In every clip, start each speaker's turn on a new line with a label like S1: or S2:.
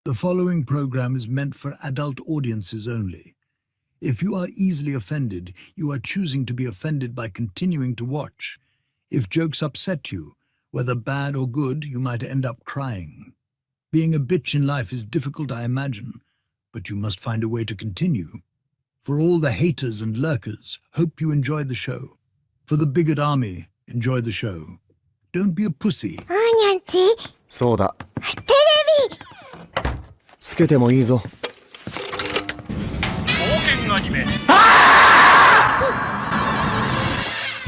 S1: The following program is meant for adult audiences only. If you are easily offended, you are choosing to be offended by continuing to watch. If jokes upset you, whether bad or good, you might end up crying. Being a bitch in life is difficult, I imagine, but you must find a way to continue. For all the haters and lurkers, hope you enjoy the show. For the bigot army, enjoy the show. Don't be a pussy.
S2: そうだ。テレビつけてもいいぞ。
S3: 冒険アニメ。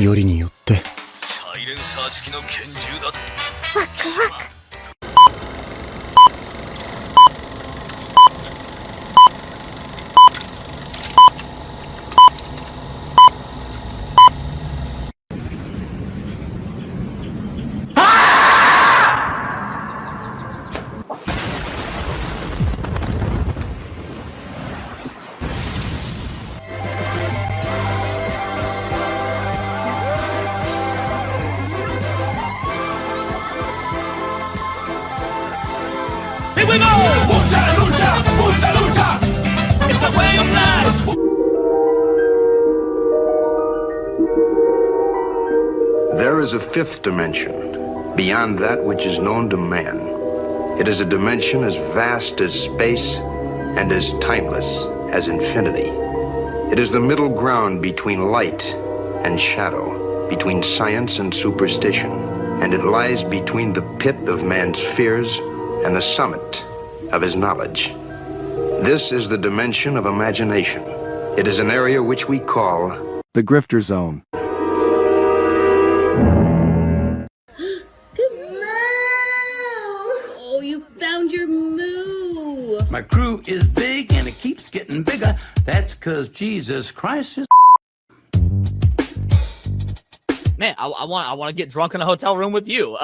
S2: よりによって。
S3: サイレンサー付きの拳銃だと。
S2: ワクワク。
S3: Here we go! Mucha lucha, mucha lucha. It's the way of life.
S4: There is a fifth dimension, beyond that which is known to man. It is a dimension as vast as space and as timeless as infinity. It is the middle ground between light and shadow, between science and superstition, and it lies between the pit of man's fears and the summit of his knowledge. This is the dimension of imagination. It is an area which we call
S2: the Grifter Zone.
S5: Good moo! Oh, you found your moo!
S6: My crew is big and it keeps getting bigger. That's 'cause Jesus Christ is.
S7: Man, I want to get drunk in a hotel room with you.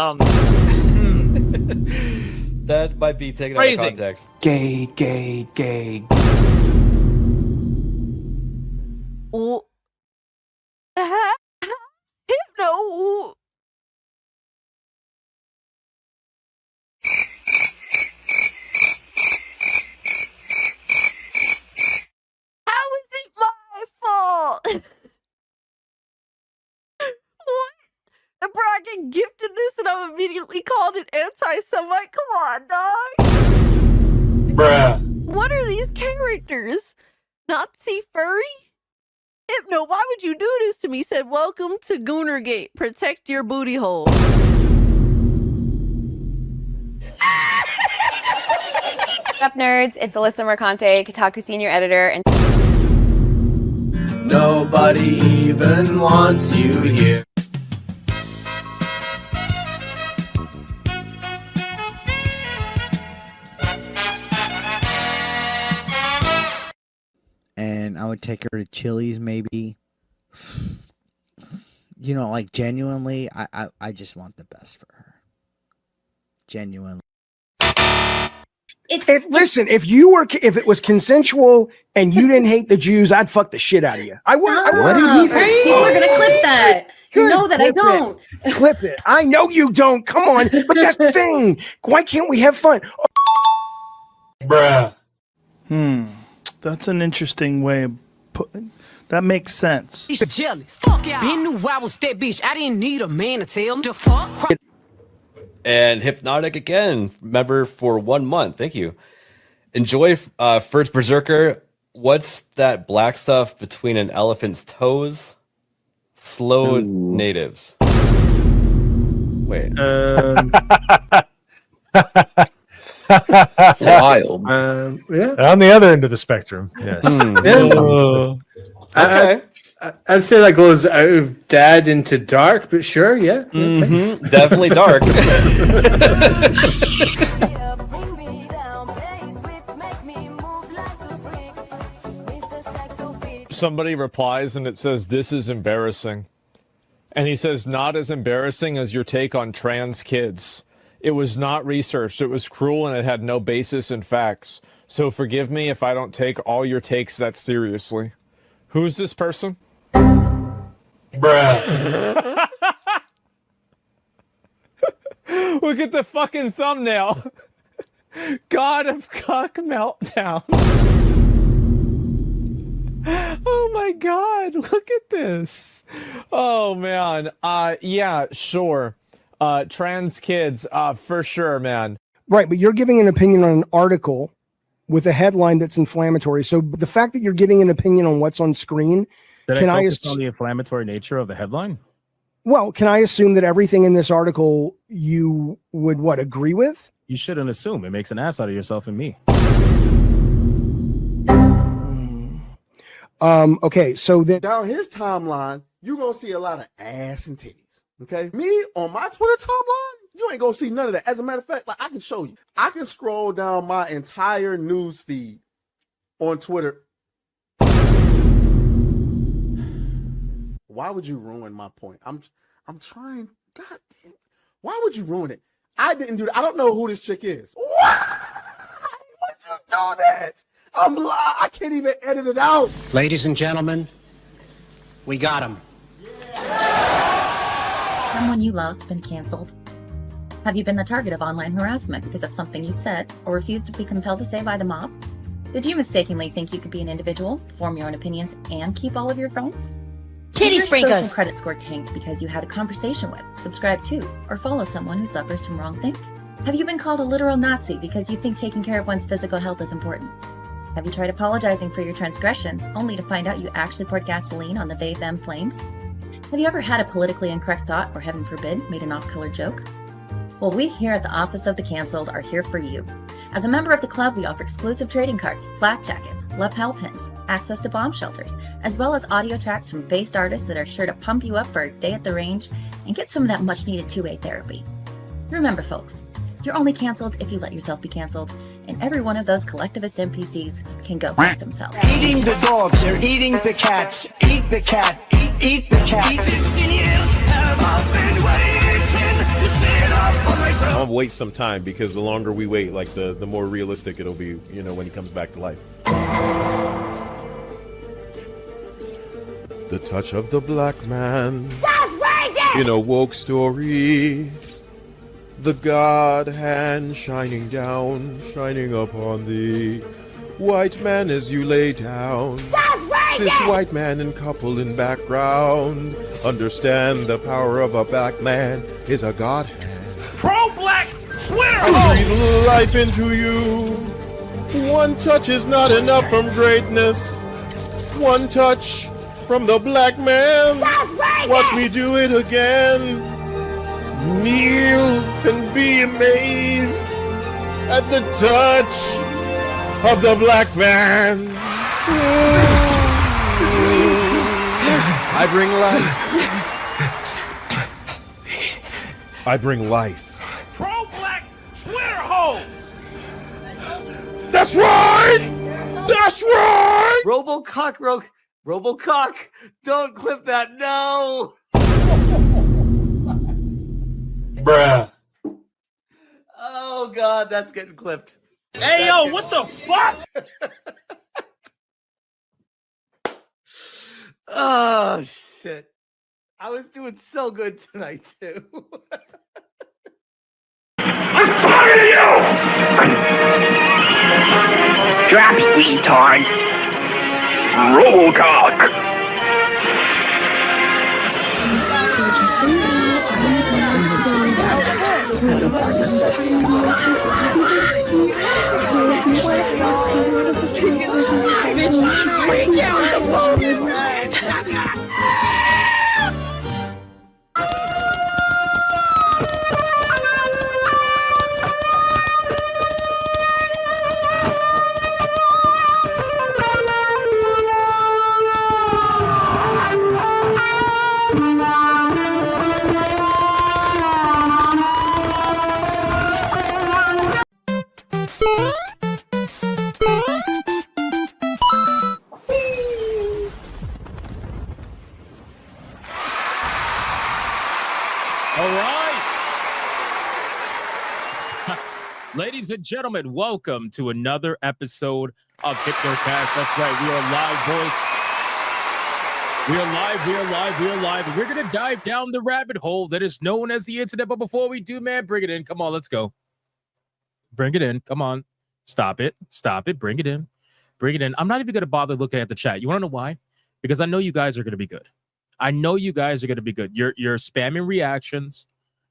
S8: That might be taken
S7: Phrasing.
S8: out of context.
S6: Gay, gay, gay.
S9: Oh. No. How is it my fault? What? The bragging gifted this and I'm immediately called an anti-Semite? Come on, dog.
S3: Bruh.
S9: What are these characters? Nazi furry? Hypno, why would you do this to me? Said, welcome to Goonergate. Protect your booty hole.
S10: What's up, nerds? It's Alyssa Mercante, Kotaku senior editor, and
S11: nobody even wants you here.
S12: And I would take her to Chili's, maybe. You know, like, genuinely, I just want the best for her. Genuinely.
S13: Listen, if it was consensual and you didn't hate the Jews, I'd fuck the shit out of you. I would.
S5: What did he say? People are gonna clip that. You know that I don't.
S13: Clip it. I know you don't. Come on. But that's the thing. Why can't we have fun?
S3: Bruh.
S14: That's an interesting way of putting. That makes sense.
S15: He's jealous. Fuck yeah. Been knew I was that bitch. I didn't need a man to tell him to fuck.
S8: And Hypnotic again, member for 1 month. Thank you. Enjoy first Berserker. What's that black stuff between an elephant's toes? Slow natives. Wait.
S11: Wild.
S16: Yeah. On the other end of the spectrum. Yes.
S11: Okay. I'd say that goes out of dad into dark, but sure, yeah.
S8: Mm-hmm. Definitely dark.
S16: Somebody replies and it says, "This is embarrassing." And he says, "Not as embarrassing as your take on trans kids. It was not researched. It was cruel and it had no basis in facts. So forgive me if I don't take all your takes that seriously." Who's this person?
S3: Bruh.
S16: Look at the fucking thumbnail. God of Cock Meltdown. Oh my God, look at this. Oh man. Yeah, sure. Trans kids, for sure, man.
S13: Right, but you're giving an opinion on an article with a headline that's inflammatory. So the fact that you're giving an opinion on what's on screen,
S17: Did I focus on the inflammatory nature of the headline?
S13: Well, can I assume that everything in this article you would agree with?
S17: You shouldn't assume. It makes an ass out of yourself and me.
S13: Okay, so
S18: down his timeline, you're gonna see a lot of ass and titties. Okay, me on my Twitter timeline, you ain't gonna see none of that. As a matter of fact, like I can show you, I can scroll down my entire news feed on Twitter. Why would you ruin my point? I'm trying. God damn. Why would you ruin it? I didn't do that. I don't know who this chick is. Why would you do that? I can't even edit it out.
S19: Ladies and gentlemen, we got him.
S20: Someone you love been canceled? Have you been the target of online harassment because of something you said or refused to be compelled to say by the mob? Did you mistakenly think you could be an individual, form your own opinions, and keep all of your friends?
S21: Titty
S20: Did your social
S21: freakers.
S20: credit score tanked because you had a conversation with, subscribe to, or follow someone who suffers from wrongthink? Have you been called a literal Nazi because you think taking care of one's physical health is important? Have you tried apologizing for your transgressions only to find out you actually poured gasoline on the they-them flames? Have you ever had a politically incorrect thought or, heaven forbid, made an off-color joke? Well, we here at the Office of the Cancelled are here for you. As a member of the club, we offer exclusive trading cards, flak jackets, lapel pins, access to bomb shelters, as well as audio tracks from based artists that are sure to pump you up for a day at the range and get some of that much-needed two-way therapy. Remember, folks, you're only canceled if you let yourself be canceled, and every one of those collectivist NPCs can go fuck themselves.
S22: Eating the dogs, they're eating the cats. Eat the cat, eat the cat.
S23: I'll wait some time because the longer we wait, like the more realistic it'll be, you know, when he comes back to life. The touch of the black man in a woke story. The God hand shining down, shining upon thee. White man as you lay down. Cis white man and couple in background. Understand the power of a black man is a God hand.
S3: Pro-black Twitter!
S23: I breathe life into you. One touch is not enough from greatness. One touch from the black man. Watch me do it again. Kneel and be amazed at the touch of the black man. I bring life. I bring life.
S3: Pro-black Twitter hoes!
S23: That's right! That's right!
S7: Robocock, don't clip that, no!
S23: Bruh.
S7: Oh God, that's getting clipped.
S3: Hey, yo, what the fuck?
S7: Oh shit. I was doing so good tonight too.
S3: I'm talking to you! Drop, retard. Robocock.
S17: Ladies and gentlemen, welcome to another episode of Hypnocast. That's right, we are live, boys. We are live. And we're going to dive down the rabbit hole that is known as the internet. But before we do, man, bring it in. Come on, let's go. Bring it in. Come on. Stop it. Stop it. Bring it in. Bring it in. I'm not even going to bother looking at the chat. You want to know why? Because I know you guys are going to be good. I know you guys are going to be good. You're spamming reactions.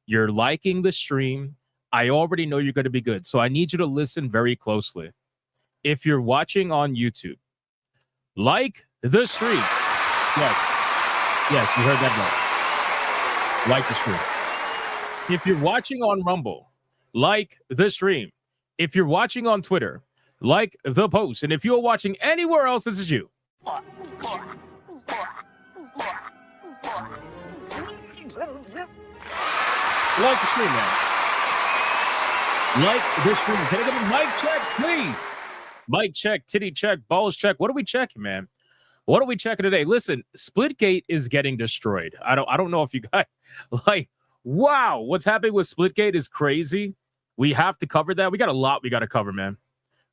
S17: You're liking the stream. I already know you're going to be good. So I need you to listen very closely. If you're watching on YouTube, like the stream. Yes. Yes, you heard that right. Like the stream. If you're watching on Rumble, like the stream. If you're watching on Twitter, like the post. And if you're watching anywhere else, this is you. Like the stream, man. Like the stream. Can I get a mic check, please? Mic check, titty check, balls check. What are we checking, man? What are we checking today? Listen, Splitgate is getting destroyed. I don't know if you guys like, wow, what's happening with Splitgate is crazy. We have to cover that. We got a lot we got to cover, man.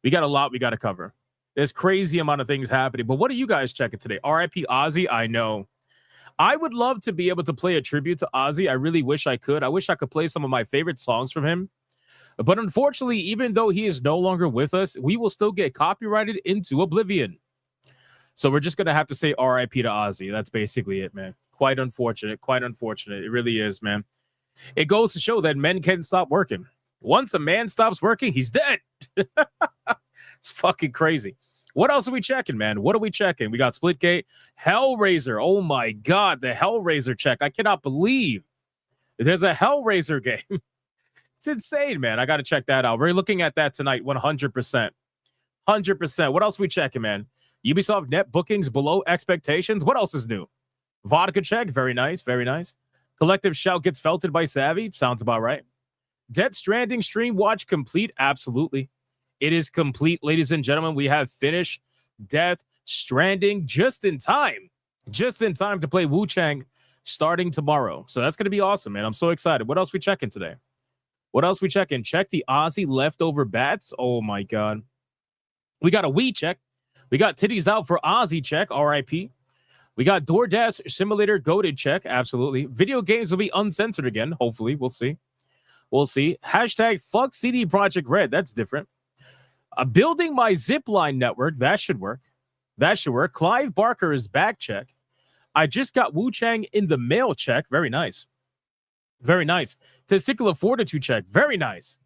S17: We got a lot we got to cover. There's crazy amount of things happening. But what are you guys checking today? R.I.P. Ozzy, I know. I would love to be able to play a tribute to Ozzy. I really wish I could. I wish I could play some of my favorite songs from him. But unfortunately, even though he is no longer with us, we will still get copyrighted into oblivion. So we're just going to have to say R.I.P. to Ozzy. That's basically it, man. Quite unfortunate. Quite unfortunate. It really is, man. It goes to show that men can stop working. Once a man stops working, he's dead. It's fucking crazy. What else are we checking, man? What are we checking? We got Splitgate. Hellraiser. Oh, my God. The Hellraiser check. I cannot believe there's a Hellraiser game. It's insane, man. I got to check that out. We're looking at that tonight 100%. 100%. What else are we checking, man? Ubisoft net bookings below expectations. What else is new? Vodka check. Very nice. Very nice. Collective shout gets felted by Savvy. Sounds about right. Death Stranding stream watch complete. Absolutely. It is complete, ladies and gentlemen. We have finished Death Stranding just in time. Just in time to play Wu Chang starting tomorrow. So that's going to be awesome, man. I'm so excited. What else we checking today? What else we checking? Check the Ozzy leftover bats. Oh, my God. We got a Wii check. We got titties out for Ozzy check. RIP. We got DoorDash Simulator goated check. Absolutely. Video games will be uncensored again. Hopefully. We'll see. We'll see. Hashtag fuck CD Projekt Red. That's different. Building my zipline network. That should work. That should work. Clive Barker is back check. I just got Wu Chang in the mail check. Very nice. Very nice. Testicular Fortitude check. Very nice.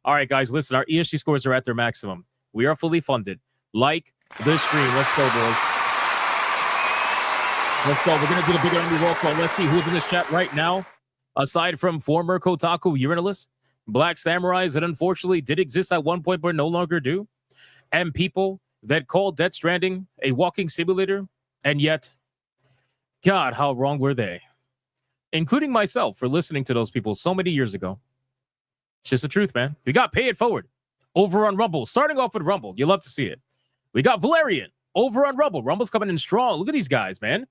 S17: All right, guys, listen. Our ESG scores are at their maximum. We are fully funded. Like the stream. Let's go, boys. Let's go. We're going to do the big enemy roll call. Let's see who's in this chat right now. Aside from former Kotaku urinalists, Black Samurais that unfortunately did exist at one point but no longer do, and people that call Death Stranding a walking simulator, and yet, God, how wrong were they? Including myself for listening to those people so many years ago. It's just the truth, man. We got Pay It Forward over on Rumble. Starting off with Rumble. You love to see it. We got Valerian over on Rumble. Rumble's coming in strong. Look at these guys, man.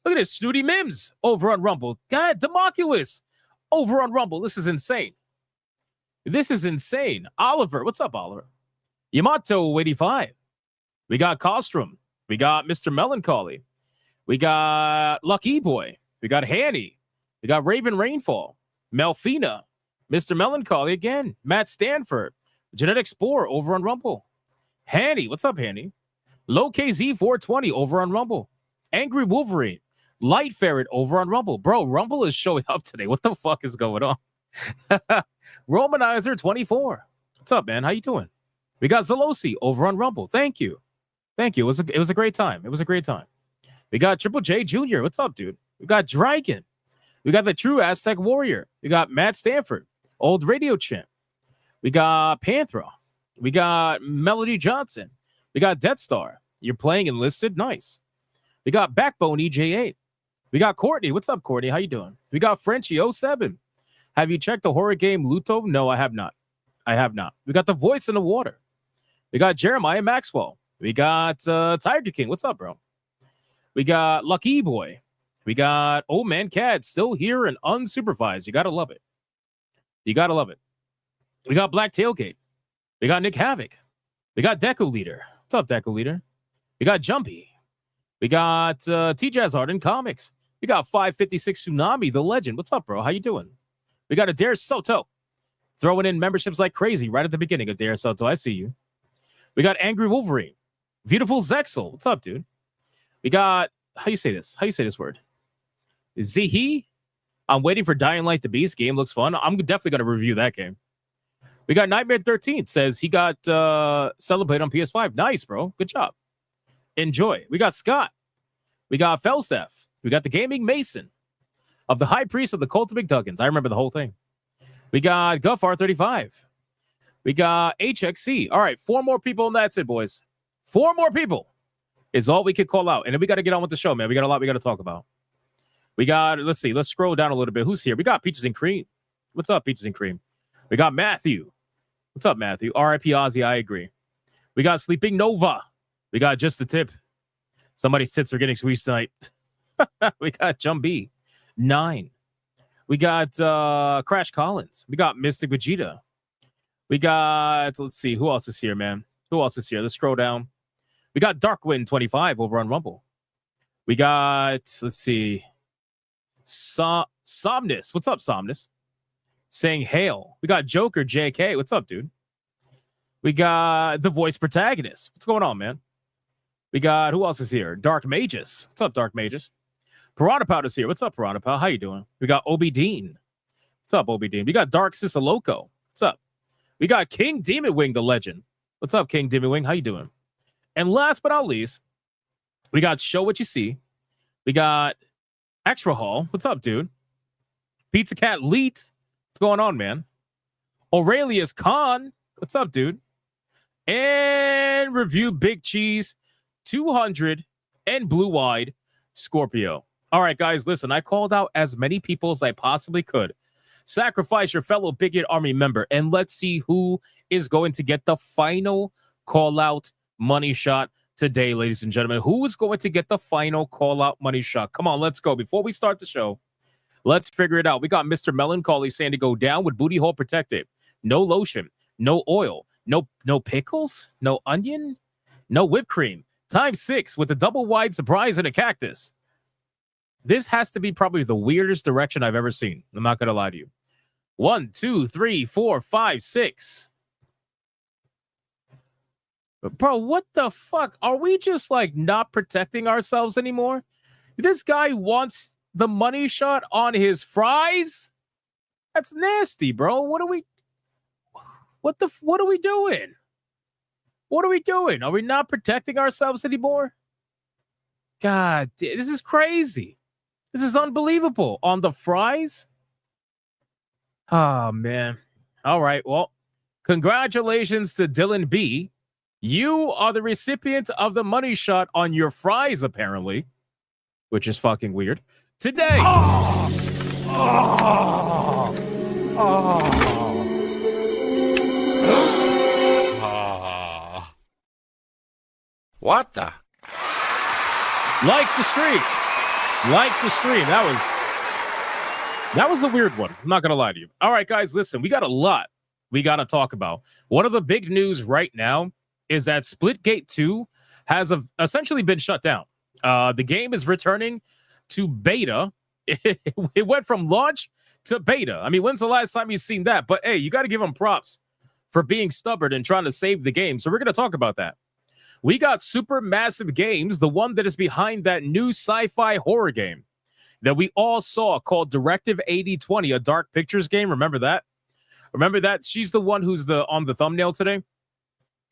S17: Look at this. Snooty Mims over on Rumble. God, Democulus over on Rumble. This is insane. This is insane. Oliver. What's up, Oliver? Yamato 85. We got Costrum. We got Mr. Melancholy. We got Lucky Boy. We got Hanny. We got Raven Rainfall. Melfina. Mr. Melancholy again. Matt Stanford. Genetic Spore over on Rumble. Hanny. What's up, Hanny? Low KZ 420 over on Rumble. Angry Wolverine. Light Ferret over on Rumble. Bro, Rumble is showing up today. What the fuck is going on? Romanizer 24. What's up, man? How you doing? We got Zalosi over on Rumble. Thank you. Thank you. It was a great time. It was a great time. We got Triple J Jr. What's up, dude? We got Dragon. We got the True Aztec Warrior. We got Matt Stanford. Old Radio Champ. We got Panthro. We got Melody Johnson. We got Death Star. You're playing enlisted. Nice. We got Backbone EJ8. We got Courtney. What's up, Courtney? How you doing? We got Frenchie07. Have you checked the horror game Luto? No, I have not. I have not. We got The Voice in the Water. We got Jeremiah Maxwell. We got Tiger King. What's up, bro? We got Lucky Boy. We got Old Man Cat still here and unsupervised. You got to love it. You got to love it. We got Black Tailgate. We got Nick Havoc. We got Deco Leader. What's up, Deco Leader? We got Jumpy. We got T-Jazz Art in Comics. We got 556 Tsunami, the legend. What's up, bro? How you doing? We got Adair Soto. throwing in memberships like crazy right at the beginning of Dare Soto. I see you. We got Angry Wolverine. Beautiful Zexel. What's up, dude? We got, how you say this? How you say this word? Zihi. I'm waiting for Dying Light the Beast. Game looks fun. I'm definitely going to review that game. We got Nightmare 13. Says he got Celebrate on PS5. Nice, bro. Good job. Enjoy. We got Scott. We got Felstaff. We got the Gaming Mason of the High Priest of the Cult of McDuggins. I remember the whole thing. We got Guffar35. We got HXC. All right, 4 more people, and that's it, boys. 4 more people is all we could call out. And then we got to get on with the show, man. We got a lot we got to talk about. We got, let's see, let's scroll down a little bit. Who's here? We got Peaches and Cream. What's up, Peaches and Cream? We got Matthew. What's up, Matthew? RIP Ozzy, I agree. We got Sleeping Nova. We got Just the Tip. Somebody's tits are getting squeezed tonight. We got Jumbie 9. We got Crash Collins. We got Mystic Vegeta. We got, let's see, who else is here, man? Who else is here? Let's scroll down. We got Darkwind 25 over on Rumble. We got, let's see, Somnus. What's up, Somnus? Saying hail. We got Joker JK. What's up, dude? We got the voice protagonist. What's going on, man? We got, who else is here? Dark Magus. What's up, Dark Magus? Piranha Powder's here. What's up, Piranha Powder? How you doing? We got Obi Dean. What's up, Obi Dean? We got Dark Sisaloco. What's up? We got King Demon Wing, the legend. What's up, King Demon Wing? How you doing? And last but not least, we got Show What You See. We got Extra Hall. What's up, dude? Pizza Cat Leet. What's going on, man? Aurelius Khan. What's up, dude? And Review Big Cheese 200 and Blue Eyed Scorpio. All right, guys, listen, I called out as many people as I possibly could. Sacrifice your fellow Bigot Army member, and let's see who is going to get the final call-out money shot today, ladies and gentlemen. Who is going to get the final call-out money shot? Come on, let's go. Before we start the show, let's figure it out. We got Mr. Melancholy saying to go down with booty hole protected. No lotion, no oil, no pickles, no onion, no whipped cream. Times 6 with a double wide surprise and a cactus. This has to be probably the weirdest direction I've ever seen. I'm not going to lie to you. 1, 2, 3, 4, 5, 6. But bro, what the fuck? Are we just like not protecting ourselves anymore? This guy wants the money shot on his fries? That's nasty, bro. What are we doing? What are we doing? Are we not protecting ourselves anymore? God, this is crazy. This is unbelievable. On the fries? Oh, man. All right. Well, congratulations to Dylan B. You are the recipient of the money shot on your fries, apparently, which is fucking weird. Today.
S23: What the?
S17: Like the stream. Like the stream. That was a weird one. I'm not going to lie to you. All right, guys, listen. We got a lot we got to talk about. One of the big news right now is that Splitgate 2 has essentially been shut down. The game is returning to beta. It went from launch to beta. I mean, when's the last time you've seen that? But, hey, you got to give them props for being stubborn and trying to save the game. So we're going to talk about that. We got Supermassive Games, the one that is behind that new sci-fi horror game that we all saw called Directive 8020, a Dark Pictures game. Remember that? Remember that? She's the one who's on the thumbnail today.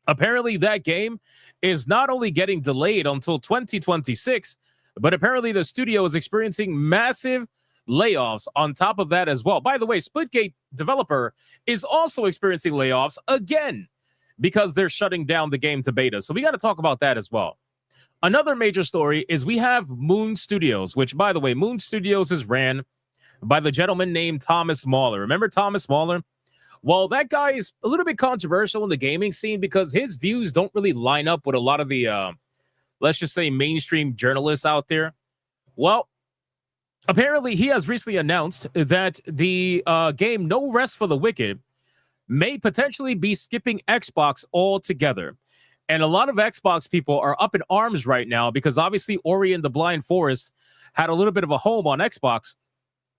S17: Apparently, that game is not only getting delayed until 2026, but apparently the studio is experiencing massive layoffs on top of that as well. By the way, Splitgate developer is also experiencing layoffs again because they're shutting down the game to beta. So we got to talk about that as well. Another major story is we have Moon Studios, which, by the way, Moon Studios is ran by the gentleman named Thomas Mahler. Remember Thomas Mahler? Well, that guy is a little bit controversial in the gaming scene because his views don't really line up with a lot of the, let's just say, mainstream journalists out there. Well, apparently he has recently announced that the game No Rest for the Wicked may potentially be skipping Xbox altogether. And a lot of Xbox people are up in arms right now because obviously Ori and the Blind Forest had a little bit of a home on Xbox.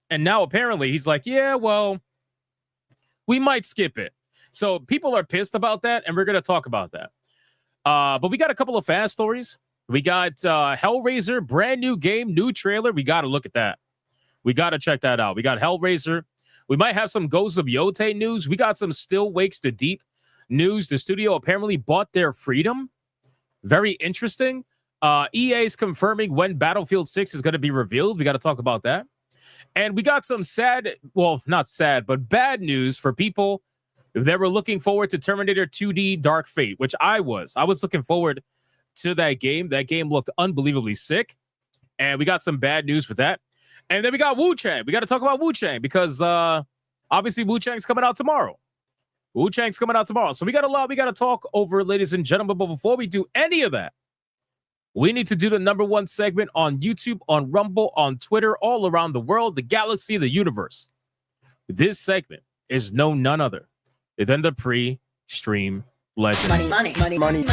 S17: And now apparently he's like, yeah, well, We might skip it. So people are pissed about that, and we're going to talk about that. But we got a couple of fast stories. We got Hellraiser, brand new game, new trailer. We got to look at that. We got to check that out. We got Hellraiser. We might have some Ghosts of Yote news. We got some Still Wakes to Deep news. The studio apparently bought their freedom. Very interesting. EA is confirming when Battlefield 6 is going to be revealed. We got to talk about that. And we got some sad, well, not sad, but bad news for people that were looking forward to Terminator 2D Dark Fate, which I was. I was looking forward to that game. That game looked unbelievably sick. And we got some bad news with that. And then we got Wu Chang. We got to talk about Wu Chang because obviously Wu Chang's coming out tomorrow. Wu Chang's coming out tomorrow. So we got a lot we got to talk over, ladies and gentlemen. But before we do any of that, we need to do the #1 segment on YouTube, on Rumble, on Twitter, all around the world, the galaxy, the universe. This segment is none other than the pre-stream legend.
S5: Money, print money,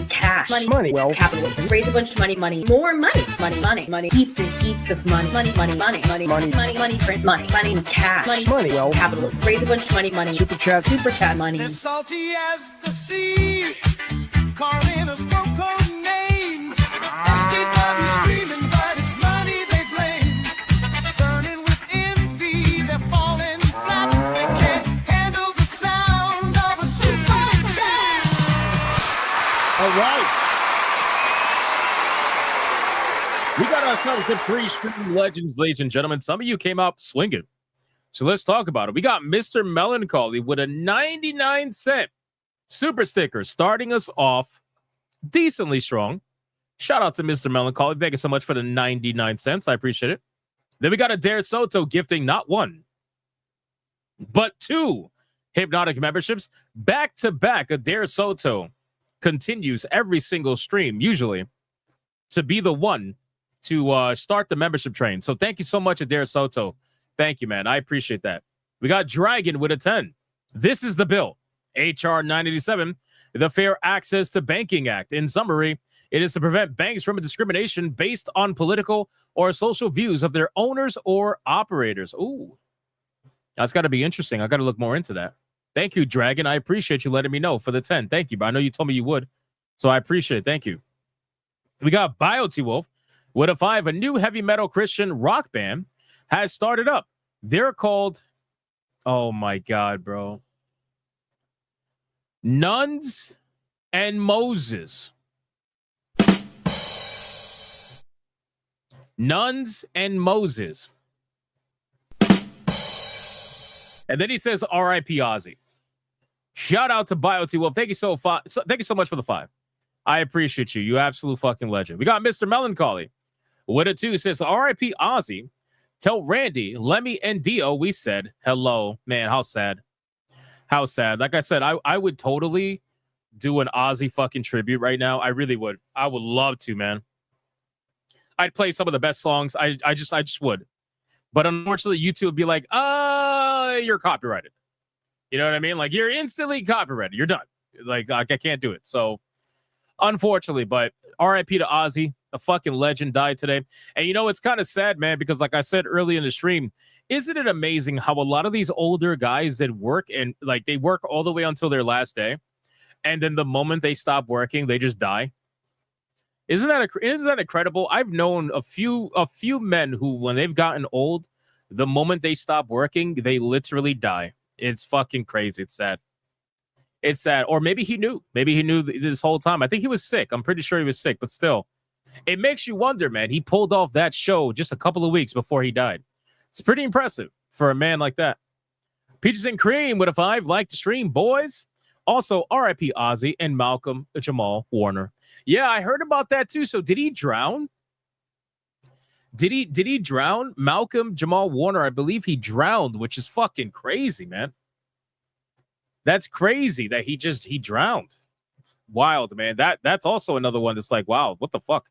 S5: cash, money, wealth, capitalism, raise a bunch of money, more money, heaps and heaps of money, print money, cash, money, wealth, capitalism, raise a bunch of money, super chat money.
S3: As salty as the sea, calling us no-code names. SJW screaming, but it's money they blame. Burning with envy, they're falling flat. They can't handle the sound of a super chat.
S17: All right. We got ourselves a pre-stream legends, ladies and gentlemen. Some of you came out swinging. So let's talk about it. We got Mr. Melancholy with a 99-cent super sticker starting us off decently strong. Shout out to Mr. Melancholy. Thank you so much for the 99 cents. I appreciate it. Then we got Adair Soto gifting not one, but two Hypnotic memberships back to back. Adair Soto continues every single stream, usually, to be the one to start the membership train. So thank you so much, Adair Soto. Thank you, man. I appreciate that. We got Dragon with a 10. This is the bill. HR 987, the Fair Access to Banking Act. In summary, it is to prevent banks from discrimination based on political or social views of their owners or operators. Ooh, that's got to be interesting. I got to look more into that. Thank you, Dragon. I appreciate you letting me know for the 10. Thank you. But I know you told me you would, so I appreciate it. Thank you. We got Biotee Wolf with a 5. A new heavy metal Christian rock band has started up. They're called, oh my God, bro, Nuns and Moses. Nuns and Moses. And then he says, R.I.P. Ozzy. Shout out to Biotee Wolf. Thank you so much for the 5. I appreciate you. You absolute fucking legend. We got Mr. Melancholy with a 2. Says, R.I.P. Ozzy. Tell Randy, Lemmy, and Dio we said hello. Man, how sad. How sad. Like I said, I would totally do an Ozzy fucking tribute right now. I really would. I would love to, man. I'd play some of the best songs. I just would. But unfortunately, YouTube would be like, you're copyrighted. You know what I mean? Like, you're instantly copyrighted. You're done. Like I can't do it. So, unfortunately, but RIP to Ozzy. A fucking legend died today. And you know, it's kind of sad, man, because like I said early in the stream, isn't it amazing how a lot of these older guys that work and like they work all the way until their last day, and then the moment they stop working, they just die? Isn't that incredible? I've known a few men who, when they've gotten old, the moment they stop working, they literally die. It's fucking crazy. It's sad. It's sad. Or maybe he knew. Maybe he knew this whole time. I think he was sick. I'm pretty sure he was sick, but still. It makes you wonder, man. He pulled off that show just a couple of weeks before he died. It's pretty impressive for a man like that. Peaches and Cream with a 5. Like the stream, boys. Also, R.I.P. Ozzy and Malcolm Jamal Warner. Yeah, I heard about that too. So did he drown? Did he drown? Malcolm Jamal Warner, I believe he drowned, which is fucking crazy, man. That's crazy that he drowned. Wild, man. That's also another one that's like, wow, what the fuck?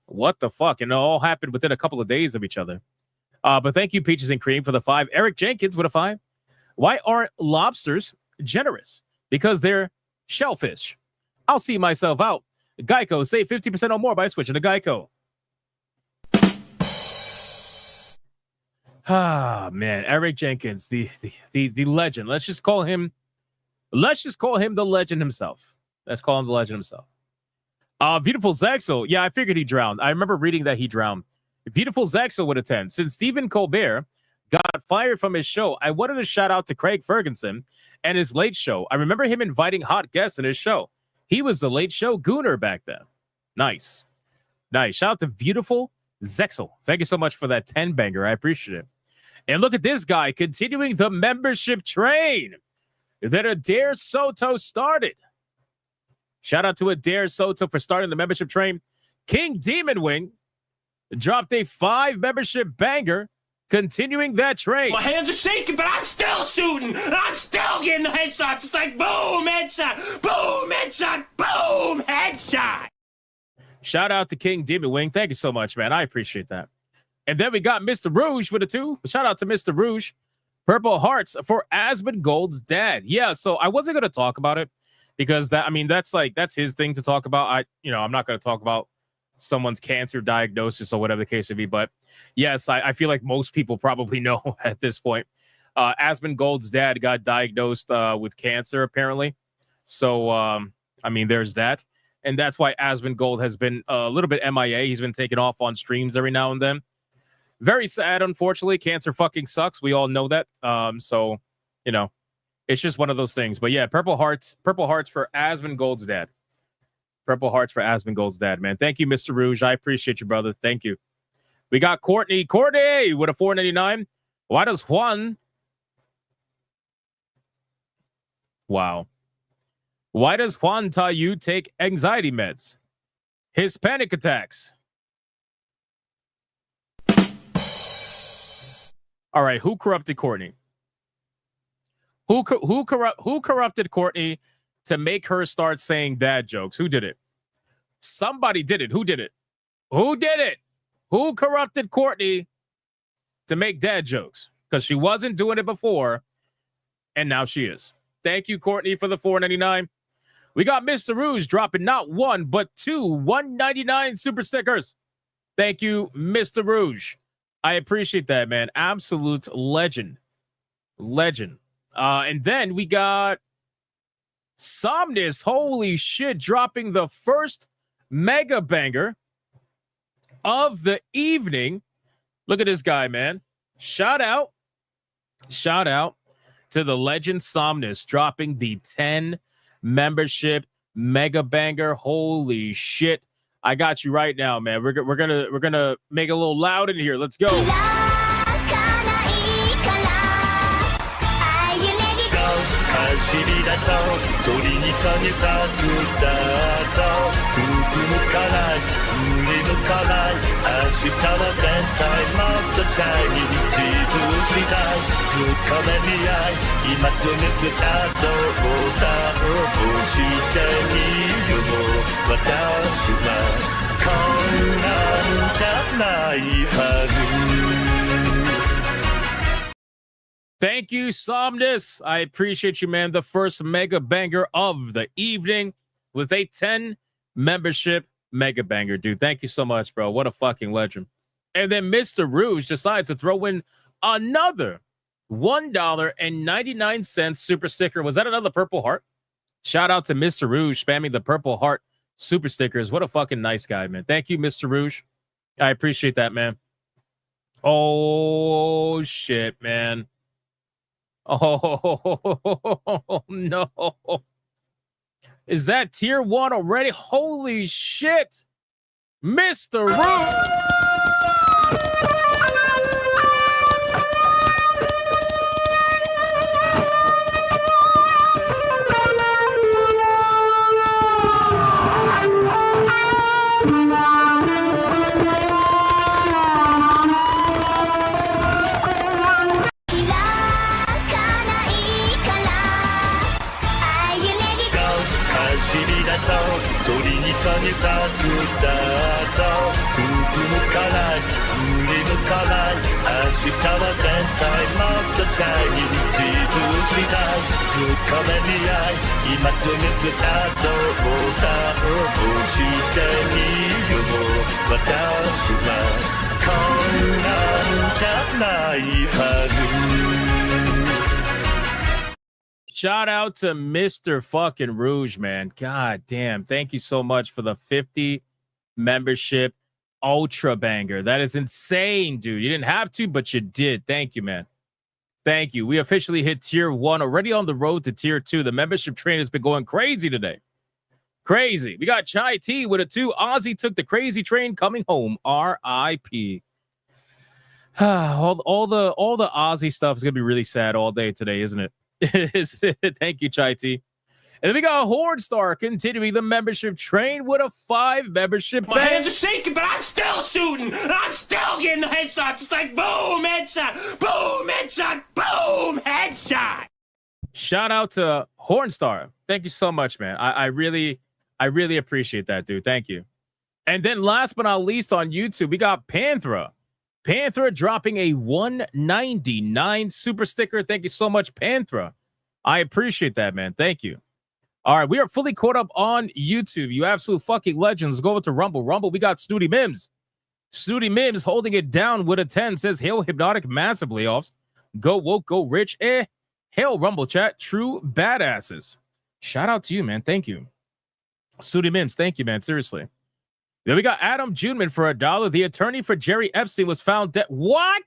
S17: What the fuck? And it all happened within a couple of days of each other. But thank you, Peaches and Cream, for the 5. Eric Jenkins with a 5. Why aren't lobsters generous? Because they're shellfish. I'll see myself out. Geico, save 50% or more by switching to Geico. Ah, man, Eric Jenkins, the legend. Let's just call him the legend himself. Let's call him the legend himself. Beautiful Zexel. Yeah, I figured he drowned. I remember reading that he drowned. Beautiful Zexel would attend. Since Stephen Colbert got fired from his show, I wanted to shout out to Craig Ferguson and his Late Show. I remember him inviting hot guests in his show. He was the Late Show gooner back then. Nice. Shout out to Beautiful Zexel. Thank you so much for that 10 banger. I appreciate it. And look at this guy continuing the membership train that Adair Soto started. Shout out to Adair Soto for starting the membership train. King Demon Wing dropped a 5 membership banger, continuing that train.
S3: My hands are shaking, but I'm still shooting. I'm still getting the headshots. It's like boom, headshot, boom, headshot, boom, headshot.
S17: Shout out to King Demon Wing. Thank you so much, man. I appreciate that. And then we got Mr. Rouge with a 2. Shout out to Mr. Rouge. Purple Hearts for Asmongold's dad. Yeah, so I wasn't going to talk about it because that's his thing to talk about. I'm not going to talk about someone's cancer diagnosis or whatever the case would be. But yes, I feel like most people probably know at this point. Asmongold's dad got diagnosed with cancer, apparently. So, there's that. And that's why Asmongold has been a little bit MIA. He's been taken off on streams every now and then. Very sad, unfortunately. Cancer fucking sucks. We all know that. So, it's just one of those things. But yeah, Purple Hearts for Asmongold's dad. Purple Hearts for Asmongold's dad, man. Thank you, Mr. Rouge. I appreciate you, brother. Thank you. We got Courtney with a 4.99. Why does Juan? Wow. Why does Juan Tayu take anxiety meds? His panic attacks. All right, who corrupted Courtney? Who corrupted Courtney to make her start saying dad jokes? Who did it? Somebody did it. Who did it? Who did it? Who corrupted Courtney to make dad jokes? Because she wasn't doing it before, and now she is. Thank you, Courtney, for the $4.99. We got Mr. Rouge dropping not 1, but 2 $1.99 super stickers. Thank you, Mr. Rouge. I appreciate that, man. Absolute legend. And then we got Somnus. Holy shit, dropping the first mega banger of the evening. Look at this guy, man. Shout out to the legend Somnus dropping the 10 membership mega banger. Holy shit. I got you right now, man. We're gonna make it a little loud in here. Let's go. Thank you, Somnus. I appreciate you, man. The first mega banger of the evening with a 10 membership mega banger, dude. Thank you so much, bro. What a fucking legend. And then Mr. Rouge decides to throw in another $1.99 super sticker. Was that another Purple Heart? Shout out to Mr. Rouge spamming the Purple Heart super stickers. What a fucking nice guy, man. Thank you, Mr. Rouge. I appreciate that, man. Oh, shit, man. Oh, no. Is that tier 1 already? Holy shit. Mr. Rouge.
S22: かないはず。
S17: Shout out to Mr. fucking Rouge, man. God damn. Thank you so much for the 50 membership ultra banger. That is insane, dude. You didn't have to, but you did. Thank you, man. Thank you. We officially hit tier 1, already on the road to tier 2. The membership train has been going crazy today. Crazy. We got Chai T with a 2. Ozzy took the crazy train coming home. R.I.P. all the Ozzy stuff is gonna be really sad all day today, isn't it? Thank you, Chai T. And then we got Hornstar continuing the membership train with a 5 membership.
S22: My hands are shaking, but I'm still shooting. I'm still getting the headshots. It's like boom, headshot, boom, headshot, boom, headshot.
S17: Shout out to Hornstar. Thank you so much, man. I really appreciate that, dude. Thank you. And then last but not least on YouTube, we got Panthera. Panthera dropping a 199 super sticker. Thank you so much, Panthera. I appreciate that, man. Thank you. All right, we are fully caught up on YouTube. You absolute fucking legends. Go over to Rumble. Rumble, we got Snooty Mims. Snooty Mims holding it down with a 10. Says, hail Hypnotic, massive layoffs. Go woke, go rich. Hail Rumble chat. True badasses. Shout out to you, man. Thank you. Snooty Mims, thank you, man. Seriously. Then we got Adam Juneman for $1. The attorney for Jerry Epstein was found dead. What?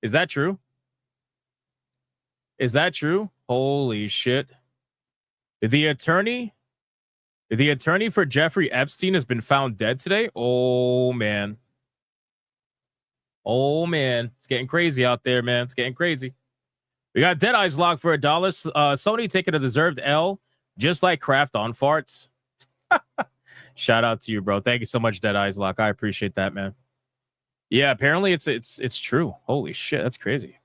S17: Is that true? Is that true? Holy shit. The attorney for Jeffrey Epstein has been found dead today. Oh, man. Oh, man. It's getting crazy out there, man. It's getting crazy. We got Dead Eyes Lock for $1. Sony taking a deserved L, just like Kraft on farts. Shout out to you, bro. Thank you so much, Dead Eyes Lock. I appreciate that, man. Yeah, apparently it's true. Holy shit, that's crazy.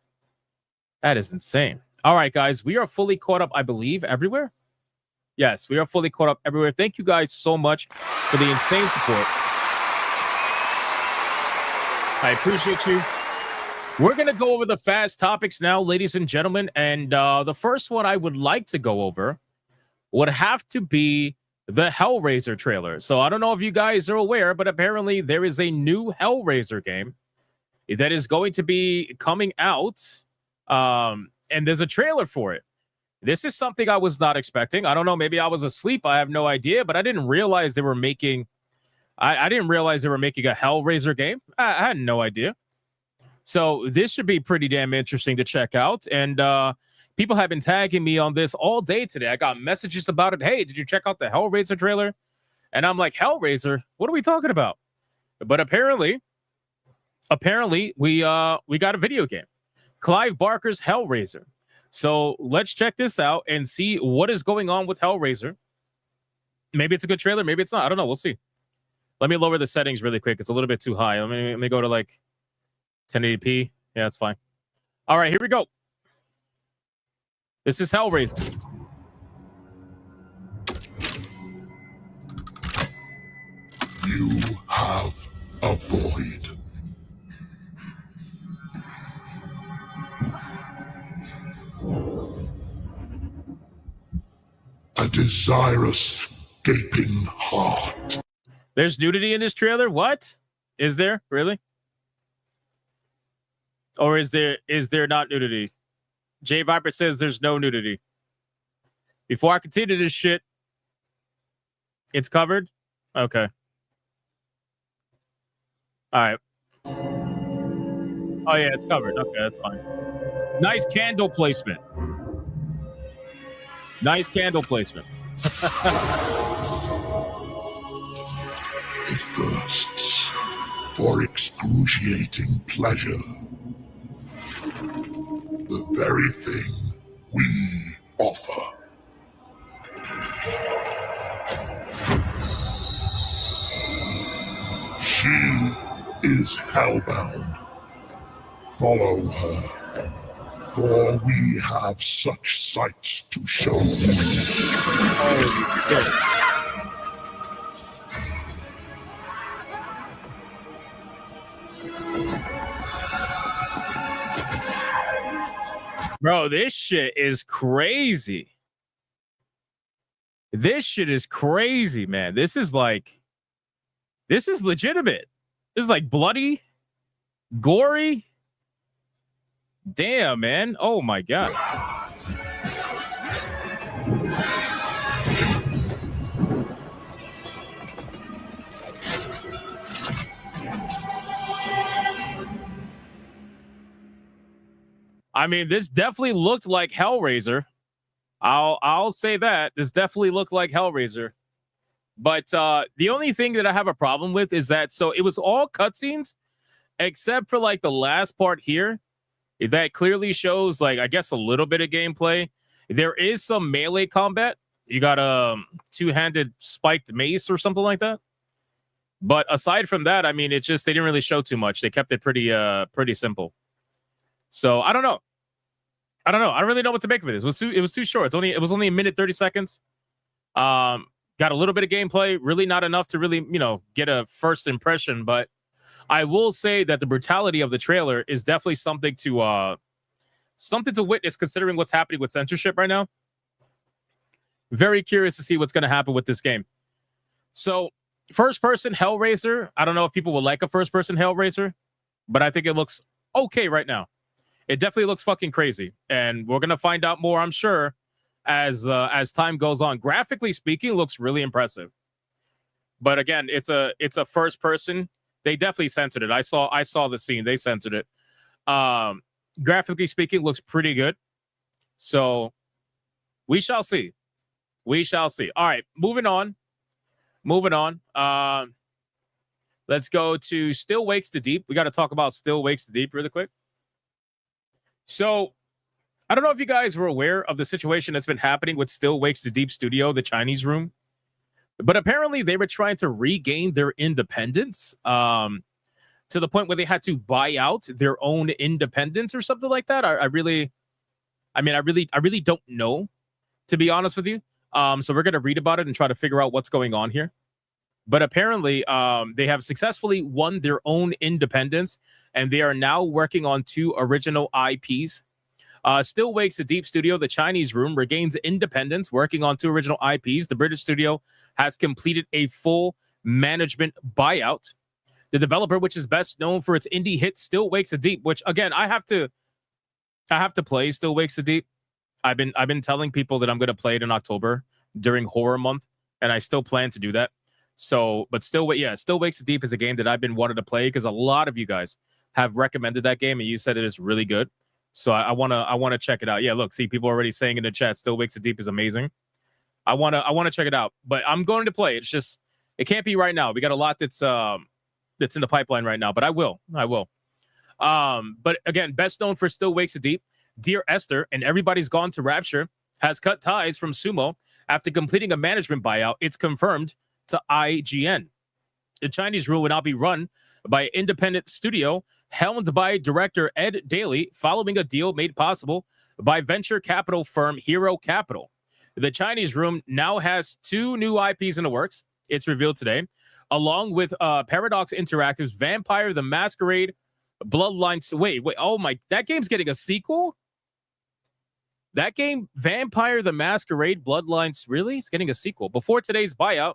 S17: That is insane. All right, guys, we are fully caught up, I believe, everywhere. Yes, we are fully caught up everywhere. Thank you guys so much for the insane support. I appreciate you. We're going to go over the fast topics now, ladies and gentlemen. And the first one I would like to go over would have to be the Hellraiser trailer. So I don't know if you guys are aware, but apparently there is a new Hellraiser game that is going to be coming out. And there's a trailer for it. This is something I was not expecting. I don't know. Maybe I was asleep. I have no idea, but I didn't realize they were making. I didn't realize they were making a Hellraiser game. I had no idea. So this should be pretty damn interesting to check out. And people have been tagging me on this all day today. I got messages about it. Hey, did you check out the Hellraiser trailer? And I'm like, Hellraiser? What are we talking about? But apparently we got a video game, Clive Barker's Hellraiser. So let's check this out and see what is going on with Hellraiser. Maybe it's a good trailer. Maybe it's not. I don't know. We'll see. Let me lower the settings really quick. It's a little bit too high. Let me go to like 1080p. Yeah, that's fine. All right, here we go. This is Hellraiser.
S1: You have a void. A desirous, gaping heart.
S17: There's nudity in this trailer? What? Is there? Really? Or is there not nudity? Jay Viper says there's no nudity. Before I continue this shit, it's covered? Okay. All right. Oh, yeah, it's covered. Okay, that's fine. Nice candle placement. Nice candle placement.
S1: It thirsts for excruciating pleasure. The very thing we offer. She is hellbound. Follow her, for we have such sights to show you.
S17: Bro, this shit is crazy. This shit is crazy, man. This is legitimate. This is like bloody, Gory. Damn, man. Oh my god. I mean, this definitely looked like Hellraiser. I'll say that. This definitely looked like Hellraiser. But the only thing that I have a problem with is that, so it was all cutscenes, except for like the last part here. That clearly shows, like, I guess a little bit of gameplay. There is some melee combat. You got a two-handed spiked mace or something like that. But aside from that, I mean, it's just, they didn't really show too much. They kept it pretty simple. So I don't know. I don't really know what to make of it. It was too short. It was only a minute 30 seconds. Got a little bit of gameplay, really not enough to really, get a first impression. But I will say that the brutality of the trailer is definitely something to witness, considering what's happening with censorship right now. Very curious to see what's going to happen with this game. So, first-person Hellraiser. I don't know if people would like a first-person Hellraiser, but I think it looks okay right now. It definitely looks fucking crazy, and we're gonna find out more, I'm sure, as time goes on. Graphically speaking, it looks really impressive. But again, it's a first person. They definitely censored it. I saw the scene. They censored it. Graphically speaking, it looks pretty good. So we shall see. We shall see. All right, moving on. Let's go to Still Wakes the Deep. We got to talk about Still Wakes the Deep really quick. So, I don't know if you guys were aware of the situation that's been happening with Still Wakes the Deep Studio, the Chinese room. But apparently they were trying to regain their independence to the point where they had to buy out their own independence or something like that. I really don't know, to be honest with you. So we're going to read about it and try to figure out what's going on here. But apparently they have successfully won their own independence, and they are now working on 2 original IPs. Still Wakes the Deep Studio, the Chinese room, regains independence, working on 2 original IPs. The British studio has completed a full management buyout. The developer, which is best known for its indie hit Still Wakes the Deep, which again I have to play Still Wakes the Deep. I've been telling people that I'm going to play it in October during Horror Month, and I still plan to do that. So, but Still Wakes the Deep is a game that I've been wanting to play because a lot of you guys have recommended that game, and you said it is really good. So I wanna check it out. Yeah, look, see, people already saying in the chat, Still Wakes the Deep is amazing. I wanna check it out, but I'm going to play. It's just it can't be right now. We got a lot that's in the pipeline right now, but I will. But again, best known for Still Wakes the Deep, Dear Esther and Everybody's Gone to Rapture has cut ties from Sumo after completing a management buyout. It's confirmed to IGN. The Chinese room will now be run by an independent studio helmed by director Ed Daly, following a deal made possible by venture capital firm Hero Capital. The Chinese room now has 2 new IPs in the works, it's revealed today, along with Paradox Interactive's Vampire the Masquerade Bloodlines. Wait, oh my, that game's getting a sequel? That game, Vampire the Masquerade Bloodlines, really? It's getting a sequel. Before today's buyout,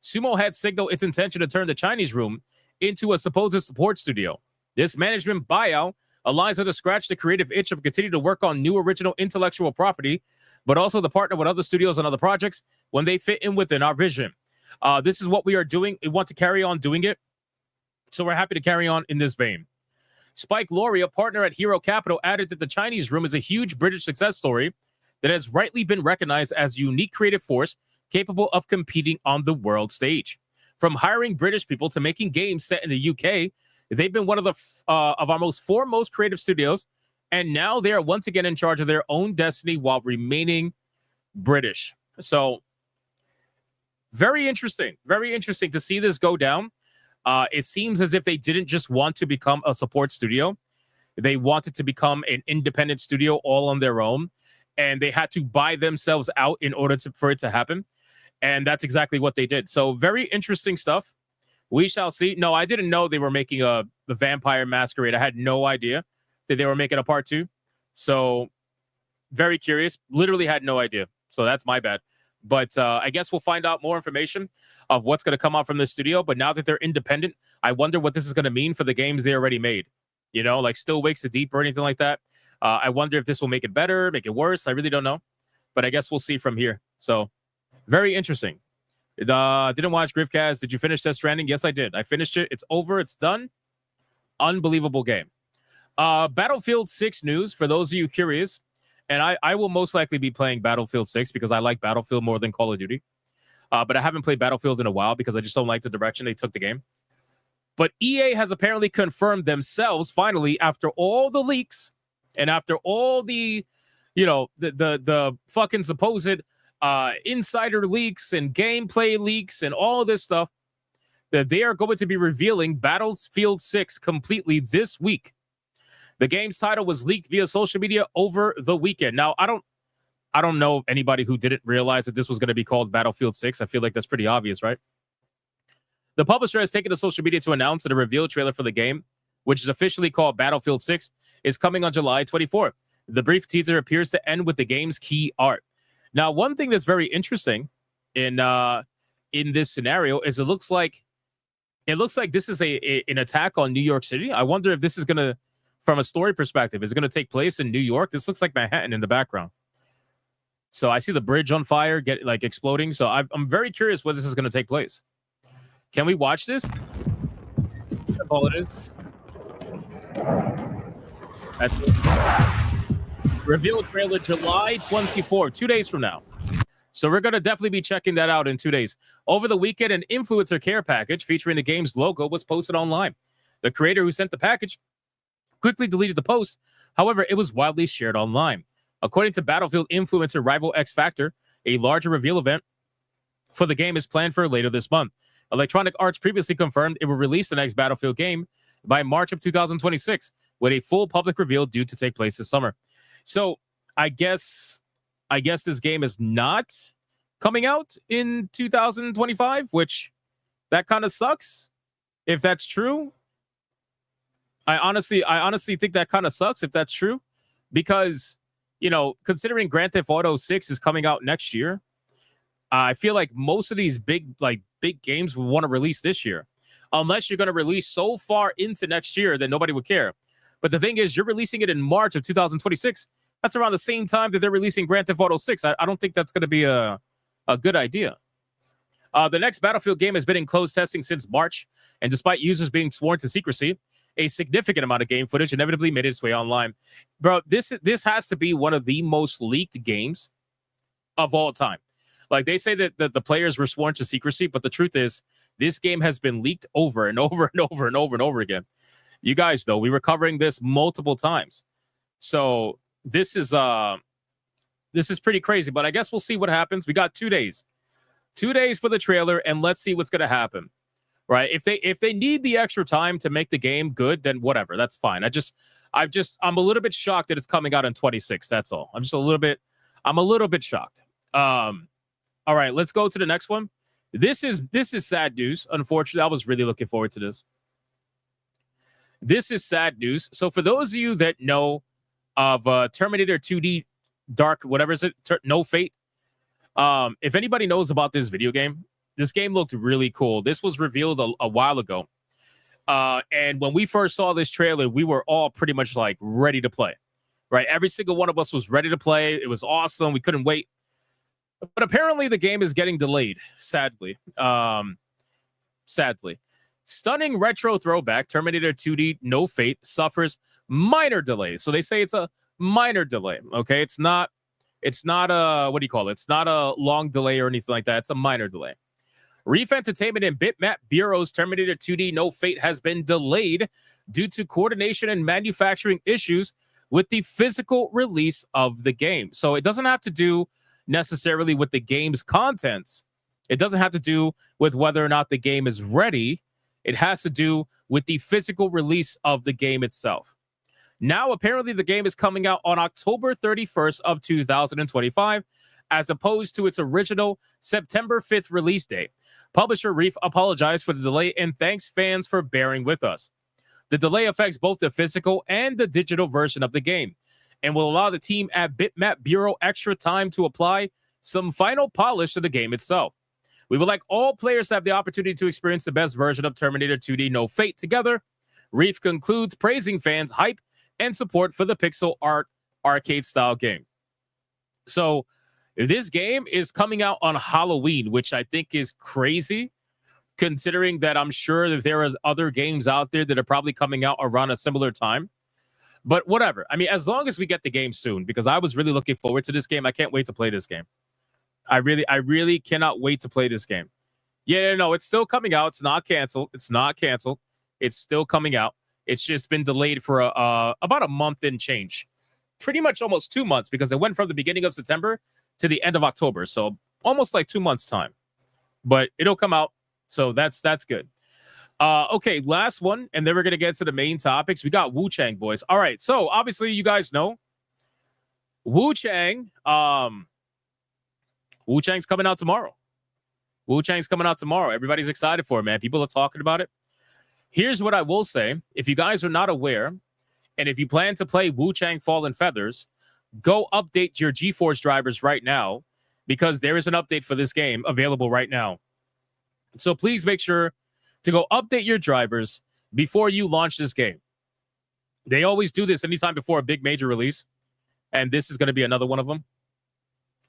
S17: Sumo had signaled its intention to turn the Chinese room into a supposed support studio. This management buyout allows her to scratch the creative itch of continuing to work on new original intellectual property, but also to partner with other studios on other projects when they fit in within our vision. This is what we are doing. We want to carry on doing it, so we're happy to carry on in this vein. Spike Laurie, a partner at Hero Capital, added that the Chinese room is a huge British success story that has rightly been recognized as a unique creative force capable of competing on the world stage. From hiring British people to making games set in the UK, they've been one of our most foremost creative studios, and now they are once again in charge of their own destiny while remaining British. So, very interesting to see this go down. It seems as if they didn't just want to become a support studio. They wanted to become an independent studio all on their own, and they had to buy themselves out in order for it to happen. And that's exactly what they did. So very interesting stuff. We shall see. No, I didn't know they were making the Vampire Masquerade. I had no idea that they were making a part 2. So very curious. Literally had no idea. So that's my bad. But I guess we'll find out more information of what's going to come out from this studio. But now that they're independent, I wonder what this is going to mean for the games they already made. You know, like Still Wakes the Deep or anything like that. I wonder if this will make it better, make it worse. I really don't know. But I guess we'll see from here. So, very interesting. Didn't watch Griffcast. Did you finish Death Stranding? Yes, I did. I finished it. It's over. It's done. Unbelievable game. Battlefield 6 news, for those of you curious. And I will most likely be playing Battlefield 6 because I like Battlefield more than Call of Duty. But I haven't played Battlefield in a while because I just don't like the direction they took the game. But EA has apparently confirmed themselves, finally, after all the leaks and after all the, you know, the fucking supposed insider leaks and gameplay leaks and all of this stuff, that they are going to be revealing Battlefield 6 completely this week. The game's title was leaked via social media over the weekend. Now, I don't know anybody who didn't realize that this was going to be called Battlefield 6. I feel like that's pretty obvious, right? The publisher has taken to social media to announce that a reveal trailer for the game, which is officially called Battlefield 6, is coming on July 24th. The brief teaser appears to end with the game's key art. Now, one thing that's very interesting in this scenario is it looks like this is an attack on New York City. I wonder if this is going to, from a story perspective, is it going to take place in New York? This looks like Manhattan in the background. So I see the bridge on fire, exploding. So I'm very curious where this is going to take place. Can we watch this? That's all it is. That's it. Reveal trailer July 24th, 2 days from now. So we're going to definitely be checking that out in 2 days. Over the weekend, an influencer care package featuring the game's logo was posted online. The creator who sent the package quickly deleted the post. However, it was widely shared online. According to Battlefield influencer Rival X Factor, a larger reveal event for the game is planned for later this month. Electronic Arts previously confirmed it will release the next Battlefield game by March of 2026, with a full public reveal due to take place this summer. So I guess this game is not coming out in 2025, which that kind of sucks. If that's true, I honestly think that kind of sucks if that's true, because, you know, considering Grand Theft Auto 6 is coming out next year, I feel like most of these big games will want to release this year, unless you're going to release so far into next year that nobody would care. But the thing is, you're releasing it in March of 2026. That's around the same time that they're releasing Grand Theft Auto 6. I don't think that's going to be a good idea. The next Battlefield game has been in closed testing since March, and despite users being sworn to secrecy, a significant amount of game footage inevitably made its way online. Bro, this has to be one of the most leaked games of all time. Like, they say that the players were sworn to secrecy, but the truth is, this game has been leaked over and over and over and over and over again. You guys, though, we were covering this multiple times. So this is pretty crazy, but I guess we'll see what happens. We got 2 days. 2 days for the trailer, and let's see what's going to happen. Right? If they need the extra time to make the game good, then whatever, that's fine. I'm a little bit shocked that it's coming out in 26. That's all. I'm a little bit shocked. All right, let's go to the next one. This is sad news. Unfortunately, I was really looking forward to this. This is sad news. So for those of you that know of Terminator 2D Dark, whatever is it, No Fate, if anybody knows about this video game, this game looked really cool. This was revealed a while ago. And when we first saw this trailer, we were all pretty much like ready to play, right? Every single one of us was ready to play. It was awesome. We couldn't wait. But apparently the game is getting delayed, sadly. Stunning retro throwback, Terminator 2D No Fate suffers minor delays. So they say it's a minor delay, okay? It's not a, what do you call it? It's not a long delay or anything like that. It's a minor delay. Reef Entertainment and Bitmap Bureau's Terminator 2D No Fate has been delayed due to coordination and manufacturing issues with the physical release of the game. So it doesn't have to do necessarily with the game's contents. It doesn't have to do with whether or not the game is ready. It has to do with the physical release of the game itself. Now, apparently, the game is coming out on October 31st of 2025, as opposed to its original September 5th release date. Publisher Reef apologized for the delay and thanks fans for bearing with us. The delay affects both the physical and the digital version of the game, and will allow the team at Bitmap Bureau extra time to apply some final polish to the game itself. We would like all players to have the opportunity to experience the best version of Terminator 2D No Fate together. Reef concludes praising fans' hype and support for the pixel art arcade style game. So this game is coming out on Halloween, which I think is crazy, considering that I'm sure that there is other games out there that are probably coming out around a similar time. But whatever. I mean, as long as we get the game soon, because I was really looking forward to this game. I can't wait to play this game. I really cannot wait to play this game. Yeah, no, it's still coming out. It's not canceled. It's not canceled. It's still coming out. It's just been delayed for about a month and change. Pretty much almost 2 months, because it went from the beginning of September to the end of October. So almost like 2 months time. But it'll come out. So that's good. Okay, last one, and then we're going to get to the main topics. We got Wu-Chang, boys. All right, so obviously you guys know Wu-Chang. Wu-Chang's coming out tomorrow. Wu-Chang's coming out tomorrow. Everybody's excited for it, man. People are talking about it. Here's what I will say. If you guys are not aware, and if you plan to play Wu-Chang Fallen Feathers, go update your GeForce drivers right now, because there is an update for this game available right now. So please make sure to go update your drivers before you launch this game. They always do this anytime before a big major release, and this is going to be another one of them.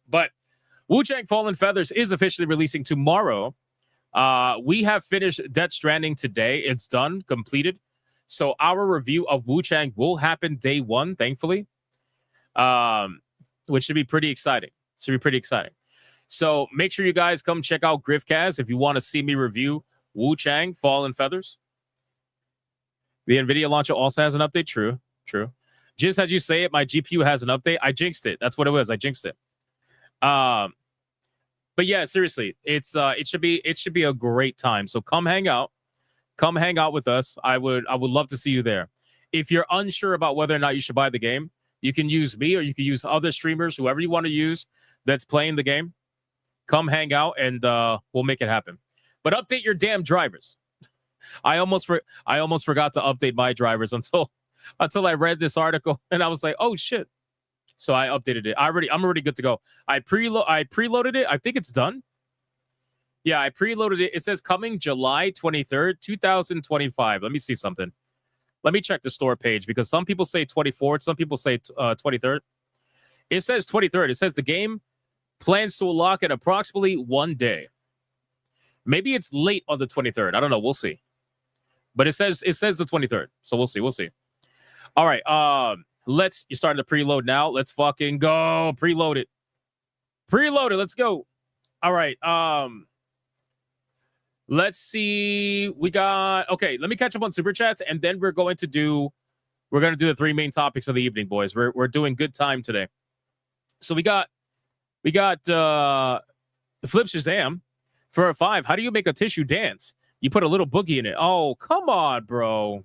S17: But Wu-Chang Fallen Feathers is officially releasing tomorrow. We have finished Death Stranding today. It's done, completed. So our review of Wu-Chang will happen day one, thankfully, which should be pretty exciting. So make sure you guys come check out Griffcast if you want to see me review Wu-Chang Fallen Feathers. The NVIDIA launcher also has an update. True. Just as you say it, my GPU has an update. I jinxed it. That's what it was. I jinxed it. But yeah, seriously, it should be a great time. So come hang out with us. I would love to see you there. If you're unsure about whether or not you should buy the game, you can use me, or you can use other streamers, whoever you want to use that's playing the game. Come hang out, and we'll make it happen. But update your damn drivers. I almost forgot to update my drivers until I read this article, and I was like, oh shit. So I updated it. I'm already good to go. I preloaded it. I think it's done. Yeah, I preloaded it. It says coming July 23rd, 2025. Let me see something. Let me check the store page, because some people say 24th, some people say 23rd. It says 23rd. It says the game plans to lock in approximately 1 day. Maybe it's late on the 23rd. I don't know. We'll see. But it says the 23rd. So we'll see. All right. You're starting to preload now. Let's fucking go. Preload it. Let's go. All right. Let's see. Okay, let me catch up on super chats, and then we're going to do the three main topics of the evening, boys. We're doing good time today. So we got Flip Shazam. For a 5, how do you make a tissue dance? You put a little boogie in it. Oh, come on, bro.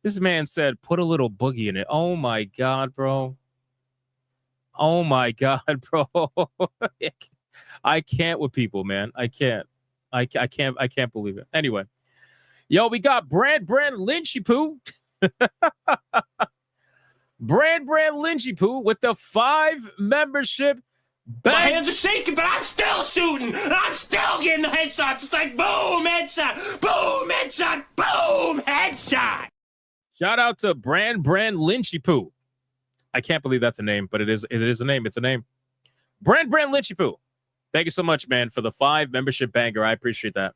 S17: This man said, put a little boogie in it. Oh, my God, bro. Oh, my God, bro. I can't with people, man. I can't believe it. Anyway. Yo, we got Brand Lynchy Poo. Brand Lynchy Poo with the 5 membership.
S22: My hands are shaking, but I'm still shooting. I'm still getting the headshots. It's like boom, headshot, boom, headshot, boom, headshot.
S17: Shout out to Brand Lynchy Poo. I can't believe that's a name, but it is a name. It's a name. Brand Lynchy Poo. Thank you so much, man, for the 5 membership banger. I appreciate that.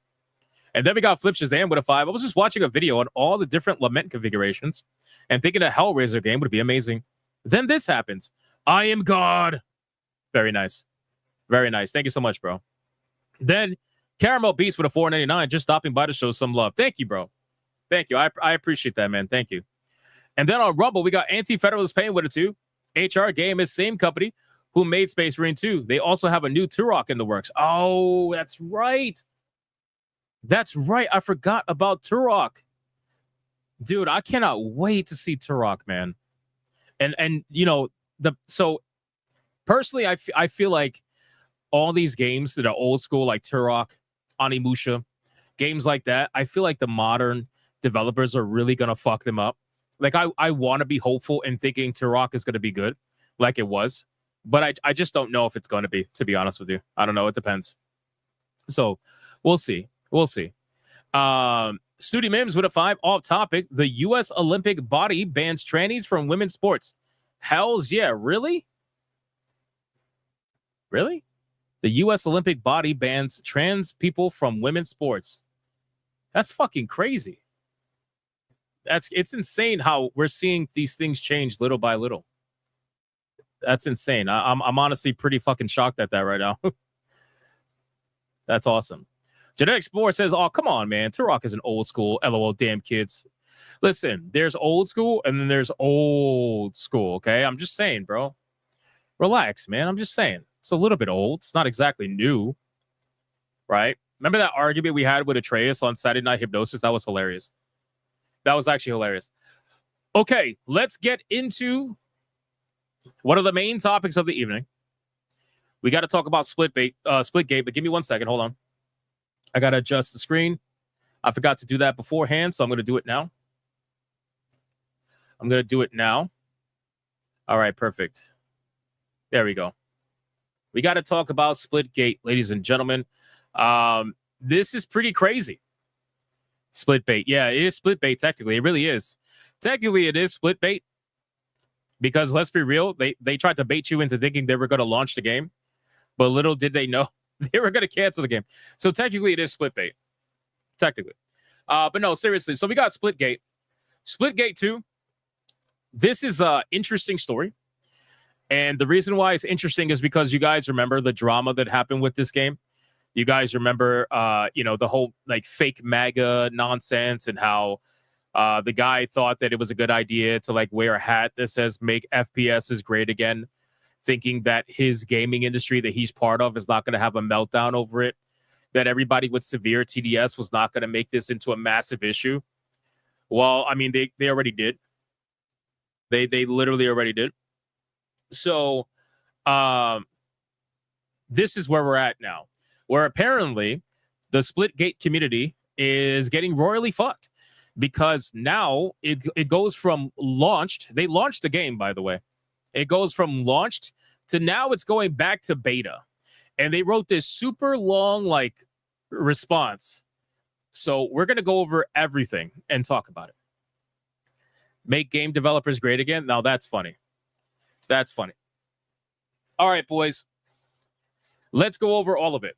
S17: And then we got Flip Shazam with a 5. I was just watching a video on all the different Lament configurations and thinking a Hellraiser game would be amazing. Then this happens. I am God. Very nice. Thank you so much, bro. Then Caramel Beast with a 4.99, just stopping by to show some love. Thank you, bro. Thank you. I appreciate that, man. Thank you. And then on Rumble, we got Anti-Federalist Pain with a 2. HR Game is same company who made Space Marine 2. They also have a new Turok in the works. Oh, that's right. I forgot about Turok. Dude, I cannot wait to see Turok, man. And you know, personally, I feel like all these games that are old school, like Turok, Onimusha, games like that, I feel like the modern developers are really going to fuck them up. Like, I want to be hopeful and thinking Turok is going to be good, like it was. But I just don't know if it's going to be honest with you. I don't know. It depends. So we'll see. Studi Mims with a 5. Off topic. The U.S. Olympic body bans trannies from women's sports. Hells yeah. Really? Really? The U.S. Olympic body bans trans people from women's sports. That's fucking crazy. It's insane how we're seeing these things change little by little. That's insane. I'm honestly pretty fucking shocked at that right now. That's awesome. Genetic Sport says, oh, come on, man. Turok is an old school. LOL, damn kids. Listen, there's old school and then there's old school, okay? I'm just saying, bro. Relax, man. I'm just saying. It's a little bit old. It's not exactly new, right? Remember that argument we had with Atreus on Saturday Night Hypnosis? That was hilarious. That was actually hilarious. Okay, let's get into one of the main topics of the evening. We got to talk about Splitgate, but give me 1 second. Hold on. I got to adjust the screen. I forgot to do that beforehand, so I'm going to do it now. All right, perfect. There we go. We got to talk about Splitgate, ladies and gentlemen. This is pretty crazy. Splitgate. Yeah, it is Splitgate, technically. It really is. Technically, it is Splitgate. Because let's be real, they tried to bait you into thinking they were going to launch the game. But little did they know they were going to cancel the game. So technically, it is Splitgate. Technically. But no, seriously. So we got Splitgate. Splitgate 2. This is an interesting story. And the reason why it's interesting is because you guys remember the drama that happened with this game. You guys remember, the whole like fake MAGA nonsense and how the guy thought that it was a good idea to like wear a hat that says "Make FPS great again," thinking that his gaming industry that he's part of is not going to have a meltdown over it. That everybody with severe TDS was not going to make this into a massive issue. Well, I mean, they already did. They literally already did. So, this is where we're at now, where apparently the Splitgate community is getting royally fucked because now it goes from launched. They launched the game, by the way. It goes from launched to now it's going back to beta. And they wrote this super long, like, response. So we're going to go over everything and talk about it. Make game developers great again. Now that's funny. That's funny. All right, boys. Let's go over all of it.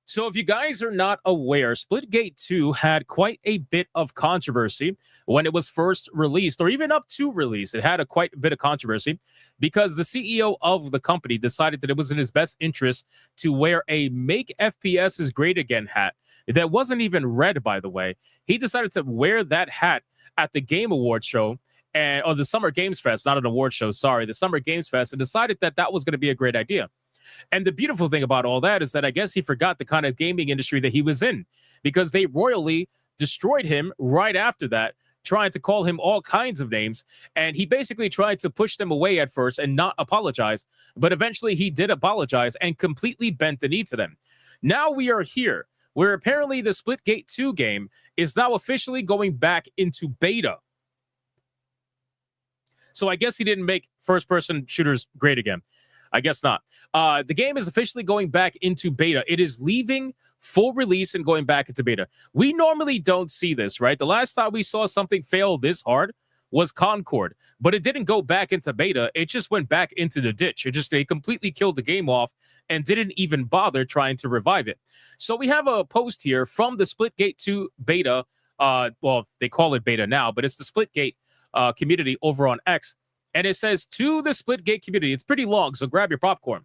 S17: So if you guys are not aware, Splitgate 2 had quite a bit of controversy when it was first released, or even up to release. It had quite a bit of controversy because the CEO of the company decided that it was in his best interest to wear a Make FPS Great Again hat that wasn't even red, by the way. He decided to wear that hat at the Game Awards show, or the Summer Games Fest, not an award show, sorry, the Summer Games Fest, and decided that that was going to be a great idea. And the beautiful thing about all that is that I guess he forgot the kind of gaming industry that he was in, because they royally destroyed him right after that, trying to call him all kinds of names. And he basically tried to push them away at first and not apologize. But eventually he did apologize and completely bent the knee to them. Now we are here, where apparently the Splitgate 2 game is now officially going back into beta. So I guess he didn't make first-person shooters great again. I guess not. The game is officially going back into beta. It is leaving full release and going back into beta. We normally don't see this, right? The last time we saw something fail this hard was Concord, but it didn't go back into beta. It just went back into the ditch. They completely killed the game off and didn't even bother trying to revive it. So we have a post here from the Splitgate 2 beta. Well, they call it beta now, but it's the Splitgate community over on X. And it says, to the Splitgate community, it's pretty long, so grab your popcorn.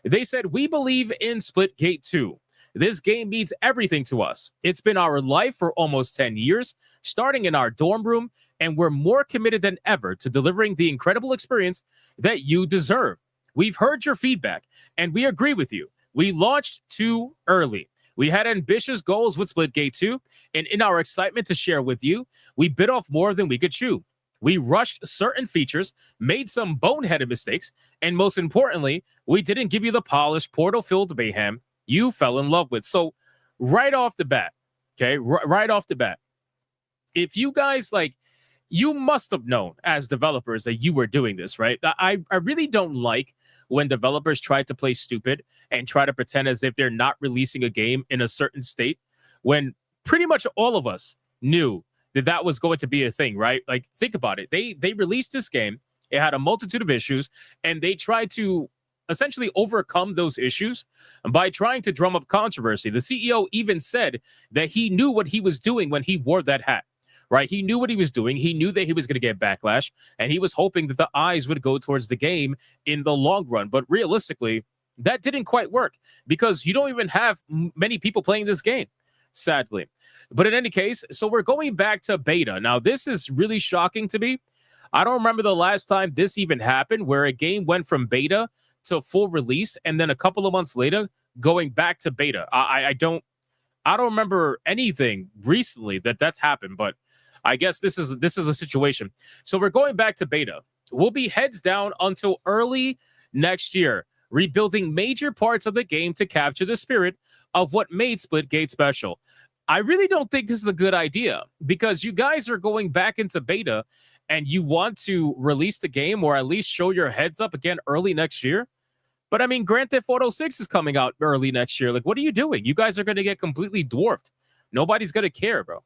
S17: They said, we believe in Splitgate 2. This game means everything to us. It's been our life for almost 10 years, starting in our dorm room, and we're more committed than ever to delivering the incredible experience that you deserve. We've heard your feedback, and we agree with you. We launched too early. We had ambitious goals with Splitgate 2, and in our excitement to share with you, we bit off more than we could chew. We rushed certain features, made some boneheaded mistakes, and most importantly, we didn't give you the polished portal-filled mayhem you fell in love with. So right off the bat, okay, right off the bat, if you guys, like, you must have known as developers that you were doing this, right? I really don't like when developers try to play stupid and try to pretend as if they're not releasing a game in a certain state when pretty much all of us knew that that was going to be a thing, right? Like, think about it. They released this game. It had a multitude of issues, and they tried to essentially overcome those issues by trying to drum up controversy. The CEO even said that he knew what he was doing when he wore that hat, right? He knew what he was doing. He knew that he was going to get backlash, and he was hoping that the eyes would go towards the game in the long run. But realistically, that didn't quite work because you don't even have many people playing this game, sadly. But in any case, so we're going back to beta. Now, this is really shocking to me. I don't remember the last time this even happened where a game went from beta to full release and then a couple of months later going back to beta. I don't remember anything recently that's happened, but I guess this is a situation. So we're going back to beta. We'll be heads down until early next year, rebuilding major parts of the game to capture the spirit of what made Splitgate special. I really don't think this is a good idea because you guys are going back into beta and you want to release the game or at least show your heads up again early next year. But I mean, Grand Theft Auto 6 is coming out early next year. Like, what are you doing? You guys are going to get completely dwarfed. Nobody's going to care, bro.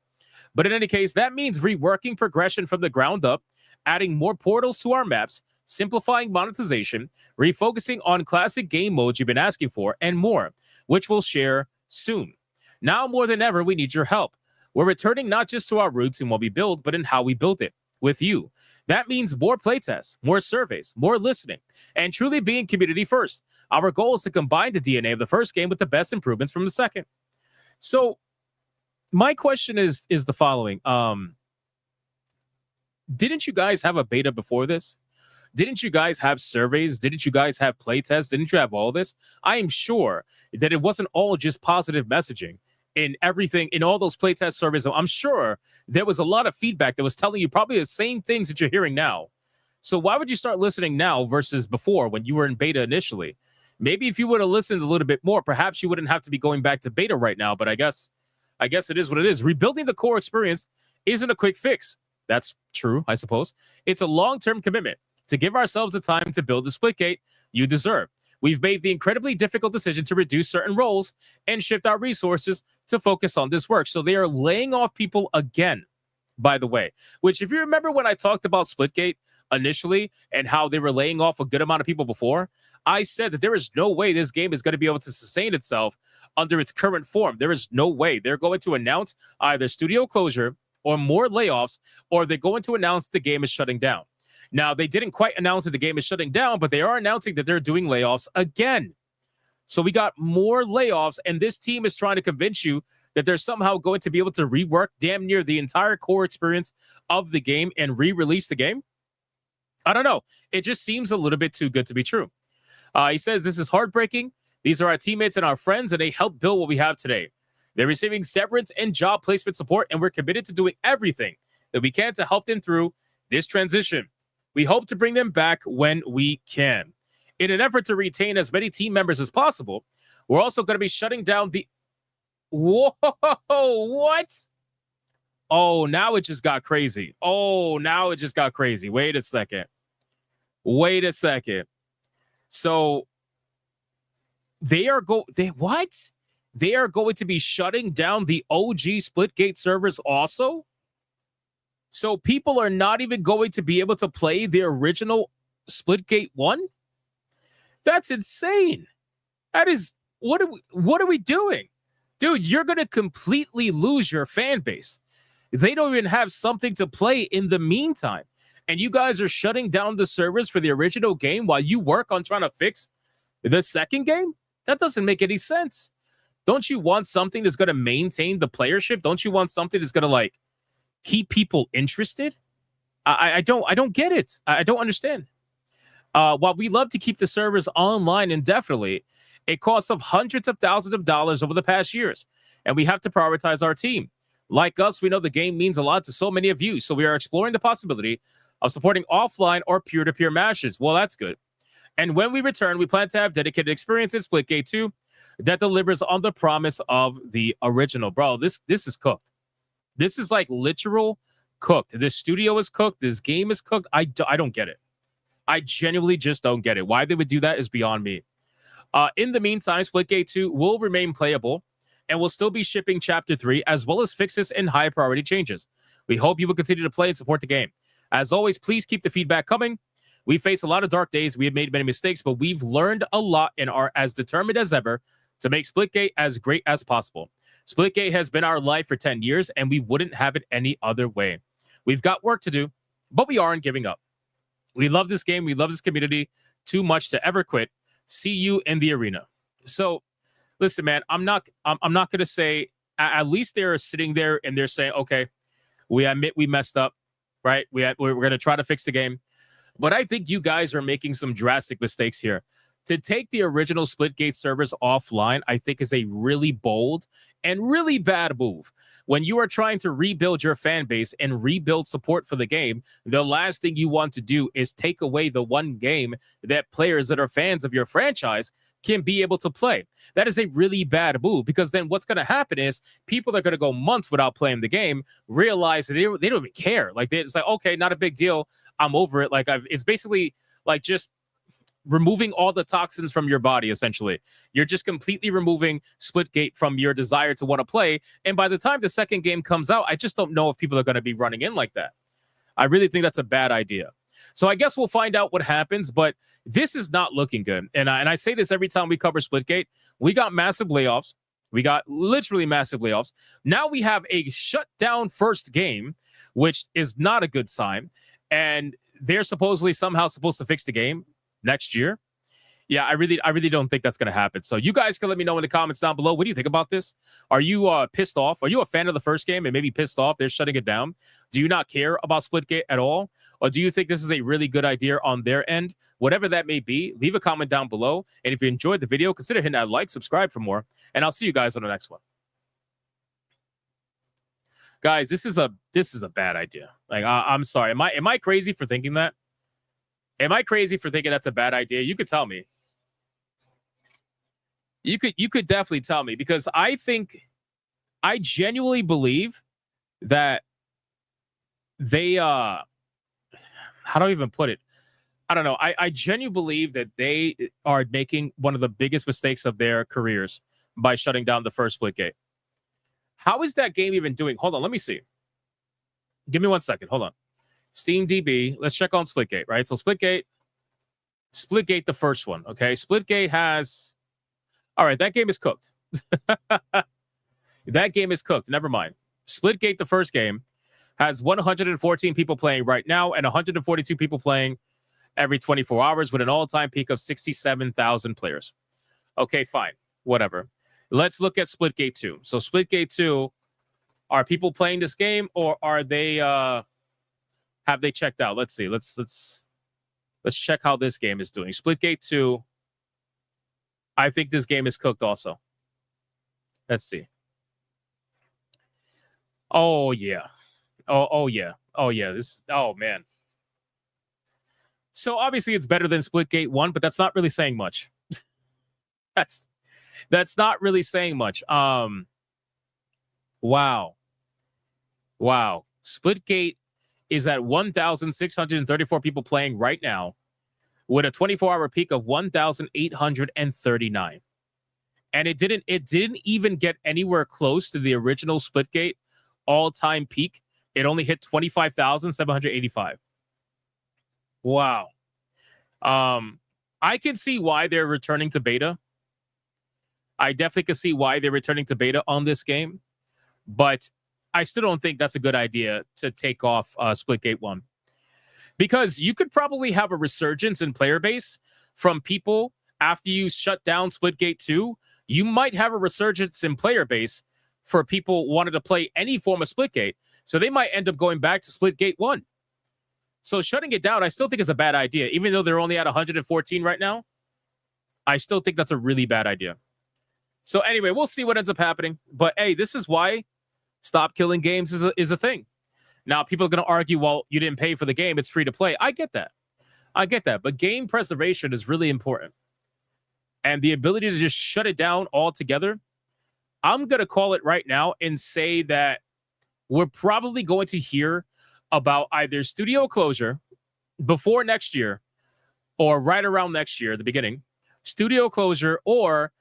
S17: But in any case, that means reworking progression from the ground up, adding more portals to our maps, simplifying monetization, refocusing on classic game modes you've been asking for, and more, which we'll share soon. Now more than ever, we need your help. We're returning not just to our roots in what we build, but in how we built it, with you. That means more playtests, more surveys, more listening, and truly being community first. Our goal is to combine the DNA of the first game with the best improvements from the second. So my question is the following. Didn't you guys have a beta before this? Didn't you guys have surveys? Didn't you guys have playtests? Didn't you have all this? I am sure that it wasn't all just positive messaging in everything, in all those playtest surveys. I'm sure there was a lot of feedback that was telling you probably the same things that you're hearing now. So why would you start listening now versus before when you were in beta initially? Maybe if you would have listened a little bit more, perhaps you wouldn't have to be going back to beta right now. But I guess it is what it is. Rebuilding the core experience isn't a quick fix. That's true, I suppose. It's a long-term commitment to give ourselves the time to build the Splitgate you deserve. We've made the incredibly difficult decision to reduce certain roles and shift our resources to focus on this work. So they are laying off people again, by the way, which if you remember when I talked about Splitgate initially and how they were laying off a good amount of people before, I said that there is no way this game is going to be able to sustain itself under its current form. There is no way. They're going to announce either studio closure or more layoffs, or they're going to announce the game is shutting down. Now, they didn't quite announce that the game is shutting down, but they are announcing that they're doing layoffs again. So we got more layoffs, and this team is trying to convince you that they're somehow going to be able to rework damn near the entire core experience of the game and re-release the game. I don't know. It just seems a little bit too good to be true. He says, this is heartbreaking. These are our teammates and our friends, and they helped build what we have today. They're receiving severance and job placement support, and we're committed to doing everything that we can to help them through this transition. We hope to bring them back when we can. In an effort to retain as many team members as possible, we're also going to be shutting down the... Whoa, what? Oh, now it just got crazy. Wait a second. So they are what? They are going to be shutting down the OG Splitgate servers also? So people are not even going to be able to play the original Splitgate 1? That's insane. That is, what are we doing? Dude, you're going to completely lose your fan base. They don't even have something to play in the meantime. And you guys are shutting down the servers for the original game while you work on trying to fix the second game? That doesn't make any sense. Don't you want something that's going to maintain the playership? Don't you want something that's going to, like, keep people interested? I don't get it. I don't understand. While we love to keep the servers online indefinitely, it costs us hundreds of thousands of dollars over the past years, and we have to prioritize our team. Like us, we know the game means a lot to so many of you, so we are exploring the possibility of supporting offline or peer-to-peer matches. Well, that's good. And when we return, we plan to have dedicated experience in Splitgate 2 that delivers on the promise of the original. Bro, this is cooked. This is like literal cooked. This studio is cooked. This game is cooked. I don't get it. I genuinely just don't get it. Why they would do that is beyond me. In the meantime, Splitgate 2 will remain playable and we'll still be shipping Chapter 3 as well as fixes and high priority changes. We hope you will continue to play and support the game. As always, please keep the feedback coming. We face a lot of dark days. We have made many mistakes, but we've learned a lot and are as determined as ever to make Splitgate as great as possible. Splitgate has been our life for 10 years, and we wouldn't have it any other way. We've got work to do, but we aren't giving up. We love this game. We love this community too much to ever quit. See you in the arena. So, listen, man, I'm not going to say, at least they're sitting there and they're saying, okay, we admit we messed up, right? We're going to try to fix the game. But I think you guys are making some drastic mistakes here. To take the original Splitgate servers offline, I think is a really bold and really bad move. When you are trying to rebuild your fan base and rebuild support for the game, the last thing you want to do is take away the one game that players that are fans of your franchise can be able to play. That is a really bad move, because then what's going to happen is people are going to go months without playing the game, realize that they don't even care. Like, it's like, okay, not a big deal. I'm over it. Like, it's basically like just removing all the toxins from your body, essentially. You're just completely removing Splitgate from your desire to want to play. And by the time the second game comes out, I just don't know if people are going to be running in like that. I really think that's a bad idea. So I guess we'll find out what happens, but this is not looking good. And I say this every time we cover Splitgate. We got massive layoffs. We got literally massive layoffs. Now we have a shutdown first game, which is not a good sign. And they're supposedly somehow supposed to fix the game next year. Yeah, I really don't think that's going to happen. So you guys can let me know in the comments down below. What do you think about this? Are you pissed off? Are you a fan of the first game and maybe pissed off they're shutting it down? Do you not care about Splitgate at all? Or do you think this is a really good idea on their end? Whatever that may be, leave a comment down below. And if you enjoyed the video, consider hitting that like, subscribe for more. And I'll see you guys on the next one. Guys, this is a bad idea. Like, I'm sorry. Am I crazy for thinking that? Am I crazy for thinking that's a bad idea? You could tell me. You could definitely tell me, because I genuinely believe that they how do I even put it? I don't know. I genuinely believe that they are making one of the biggest mistakes of their careers by shutting down the first Splitgate. How is that game even doing? Hold on, let me see. Give me 1 second. Hold on. SteamDB. Let's check on Splitgate, right? So Splitgate, the first one. Okay, Splitgate has. All right, that game is cooked. That game is cooked. Never mind. Splitgate, the first game, has 114 people playing right now and 142 people playing every 24 hours with an all-time peak of 67,000 players. Okay, fine. Whatever. Let's look at Splitgate 2. So Splitgate 2, are people playing this game, or are they have they checked out? Let's see. Let's check how this game is doing. Splitgate 2. I think this game is cooked also. Let's see. Oh yeah. Oh yeah. Oh yeah. Oh man. So obviously it's better than Splitgate 1, but that's not really saying much. That's not really saying much. Wow. Splitgate is at 1,634 people playing right now, with a 24-hour peak of 1,839. And it didn't even get anywhere close to the original Splitgate all-time peak. It only hit 25,785. Wow. I can see why they're returning to beta. I definitely can see why they're returning to beta on this game, but I still don't think that's a good idea to take off Splitgate 1. Because you could probably have a resurgence in player base from people after you shut down Splitgate 2. You might have a resurgence in player base for people wanting to play any form of Splitgate. So they might end up going back to Splitgate 1. So shutting it down, I still think is a bad idea. Even though they're only at 114 right now, I still think that's a really bad idea. So anyway, we'll see what ends up happening. But hey, this is why stop killing games is a thing. Now, people are going to argue, well, you didn't pay for the game. It's free to play. I get that. But game preservation is really important. And the ability to just shut it down altogether, I'm going to call it right now and say that we're probably going to hear about either studio closure before next year or right around next year, the beginning, studio closure, or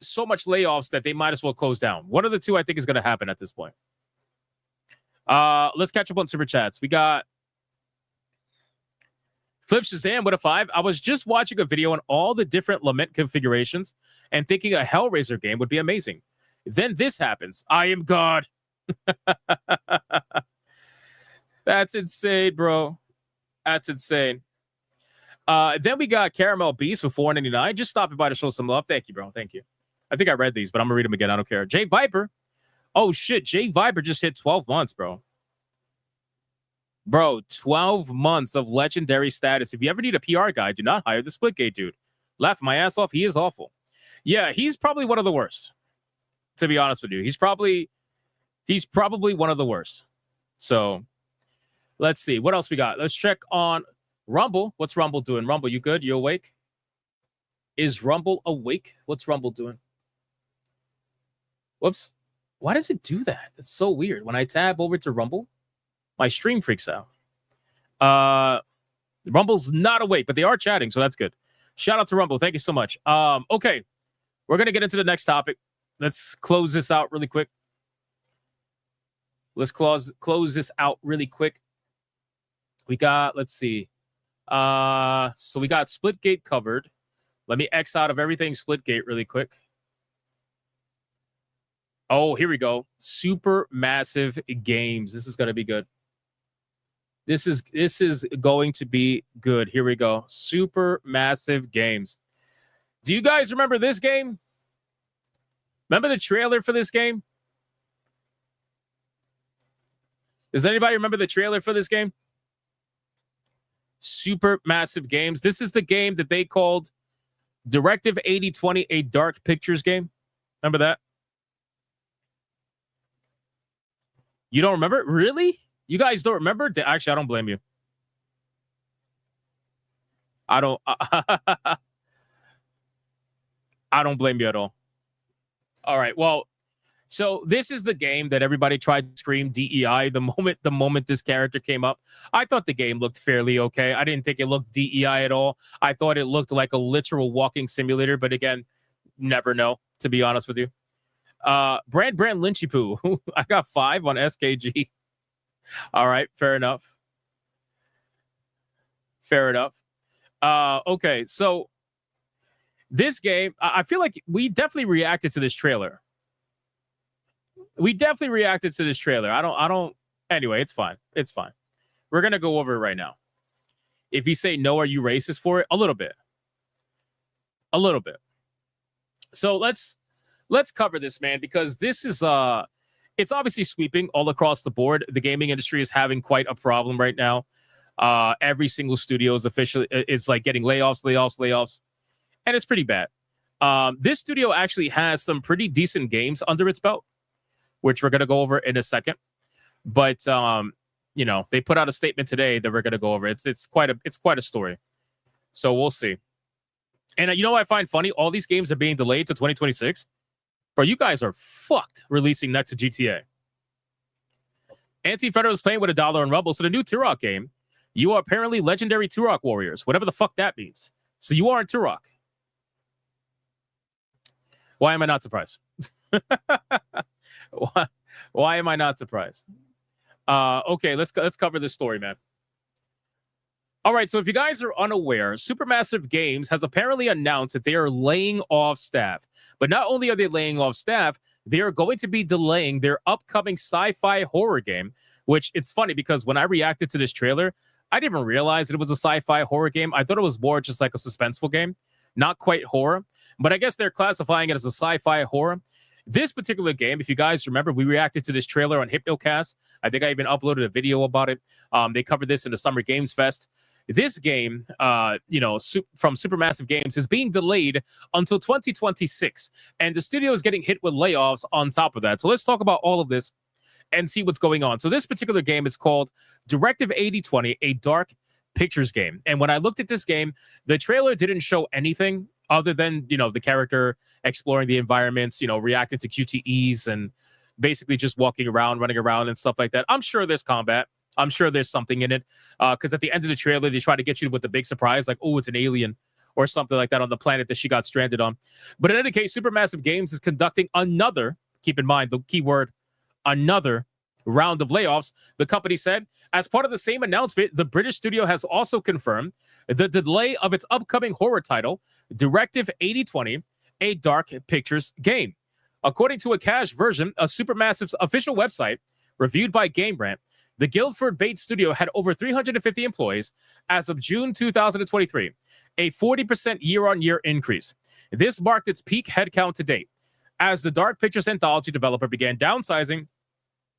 S17: so much layoffs that they might as well close down. One of the two I think is going to happen at this point. Let's catch up on Super Chats. We got Flip Shazam with a 5. I was just watching a video on all the different Lament configurations and thinking a Hellraiser game would be amazing. Then this happens. I am God. That's insane, bro. That's insane. Then we got Caramel Beast with 4.99. Just stopping by to show some love. Thank you, bro. Thank you. I think I read these, but I'm gonna read them again. I don't care. Jay Viper. Oh shit, Jay Viper just hit 12 months, bro. Bro, 12 months of legendary status. If you ever need a PR guy, do not hire the Splitgate dude. Laugh my ass off. He is awful. Yeah, he's probably one of the worst. To be honest with you, he's probably one of the worst. So let's see what else we got. Let's check on Rumble. What's Rumble doing? Rumble, you good? You awake? Is Rumble awake? What's Rumble doing? Whoops. Why does it do that? It's so weird. When I tab over to Rumble, my stream freaks out. Rumble's not awake, but they are chatting, so that's good. Shout out to Rumble. Thank you so much. Okay. We're going to get into the next topic. Let's close this out really quick. Let's close this out really quick. We got, let's see. So we got Splitgate covered. Let me X out of everything Splitgate really quick. Oh, here we go. Supermassive games. This is going to be good. This is going to be good. Here we go. Supermassive games. Do you guys remember this game? Remember the trailer for this game? Does anybody remember the trailer for this game? Supermassive games. This is the game that they called Directive 8020, a Dark Pictures game. Remember that? You don't remember? Really? You guys don't remember? Actually, I don't blame you. I don't blame you at all. All right. Well, so this is the game that everybody tried to scream DEI the moment this character came up. I thought the game looked fairly okay. I didn't think it looked DEI at all. I thought it looked like a literal walking simulator, but again, never know, to be honest with you. Brand Lynchy Poo. I got 5 on SKG. All right, fair enough. Fair enough. Okay, so this game, I feel like we definitely reacted to this trailer. I don't. Anyway, it's fine. It's fine. We're gonna go over it right now. If you say no, are you racist for it? A little bit. So let's cover this, man, because this is it's obviously sweeping all across the board. The gaming industry is having quite a problem right now. Every single studio is officially like getting layoffs, and it's pretty bad. This studio actually has some pretty decent games under its belt, which we're going to go over in a second. But they put out a statement today that we're going to go over. It's quite a story. So we'll see. And you know what I find funny? All these games are being delayed to 2026. Bro, you guys are fucked releasing next to GTA. Anti-Federal is playing with $1 on Rumble. So the new Turok game, you are apparently legendary Turok warriors, whatever the fuck that means. So you are in Turok. Why am I not surprised? Why am I not surprised? Okay, let's cover this story, man. All right, so if you guys are unaware, Supermassive Games has apparently announced that they are laying off staff. But not only are they laying off staff, they are going to be delaying their upcoming sci-fi horror game, which it's funny because when I reacted to this trailer, I didn't even realize it was a sci-fi horror game. I thought it was more just like a suspenseful game, not quite horror. But I guess they're classifying it as a sci-fi horror. This particular game, if you guys remember, we reacted to this trailer on Hypnocast. I think I even uploaded a video about it. They covered this in the Summer Games Fest. This game, from Supermassive Games, is being delayed until 2026. And the studio is getting hit with layoffs on top of that. So let's talk about all of this and see what's going on. So this particular game is called Directive 8020, a Dark Pictures game. And when I looked at this game, the trailer didn't show anything other than, the character exploring the environments, reacting to QTEs and basically just walking around, running around and stuff like that. I'm sure there's combat. I'm sure there's something in it. Because at the end of the trailer, they try to get you with the big surprise, like, oh, it's an alien. or something like that on the planet that she got stranded on. But in any case, Supermassive Games is conducting another, keep in mind the keyword, another round of layoffs. The company said, as part of the same announcement, the British studio has also confirmed the delay of its upcoming horror title, Directive 8020, a Dark Pictures game. According to a cached version of Supermassive's official website, reviewed by Game Rant, the Guildford Bates studio had over 350 employees as of June 2023, a 40% year-on-year increase. This marked its peak headcount to date, as the Dark Pictures anthology developer began downsizing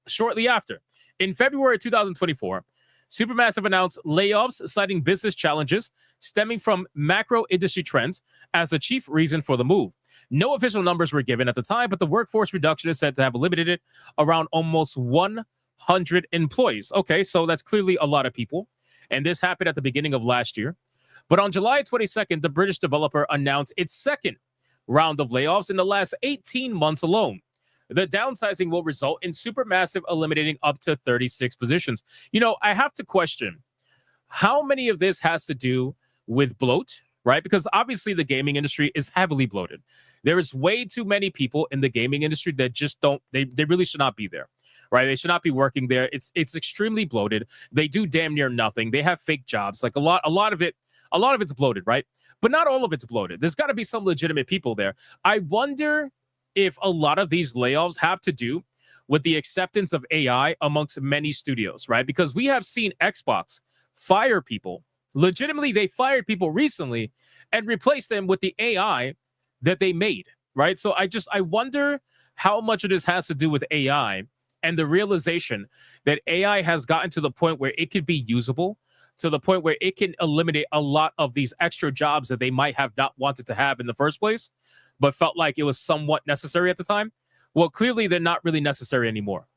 S17: shortly after. In February 2024, Supermassive announced layoffs, citing business challenges stemming from macro industry trends as the chief reason for the move. No official numbers were given at the time, but the workforce reduction is said to have eliminated around almost 100 employees. Okay, so that's clearly a lot of people. And this happened at the beginning of last year. But on July 22nd, the British developer announced its second round of layoffs in the last 18 months alone. The downsizing will result in Supermassive eliminating up to 36 positions. You know, I have to question how many of this has to do with bloat, right? Because obviously the gaming industry is heavily bloated. There is way too many people in the gaming industry that just don't, they really should not be there, right? They should not be working there. It's extremely bloated. They do damn near nothing. They have fake jobs. Like a lot of it's bloated, right? But not all of it's bloated. There's got to be some legitimate people there. I wonder if a lot of these layoffs have to do with the acceptance of AI amongst many studios, right? Because we have seen Xbox fire people. Legitimately, they fired people recently and replaced them with the AI that they made, right? So I wonder how much of this has to do with AI and the realization that AI has gotten to the point where it could be usable, to the point where it can eliminate a lot of these extra jobs that they might have not wanted to have in the first place, but felt like it was somewhat necessary at the time. Well, clearly they're not really necessary anymore.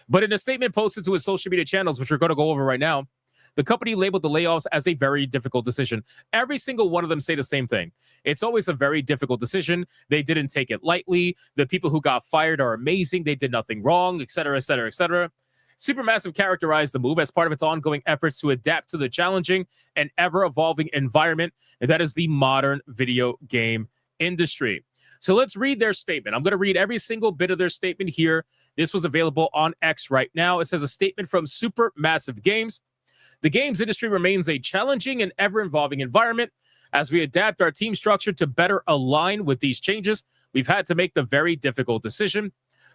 S17: But in a statement posted to its social media channels, which we're going to go over right now, the company labeled the layoffs as a very difficult decision. Every single one of them say the same thing. It's always a very difficult decision. They didn't take it lightly. The people who got fired are amazing. They did nothing wrong, et cetera, et cetera, et cetera. Supermassive characterized the move as part of its ongoing efforts to adapt to the challenging and ever-evolving environment that is the modern video game industry. So let's read their statement. I'm going to read every single bit of their statement here. This was available on X right now. It says a statement from Supermassive Games. The games industry remains a challenging and ever-evolving environment. As we adapt our team structure to better align with these changes, we've had to make the very difficult decision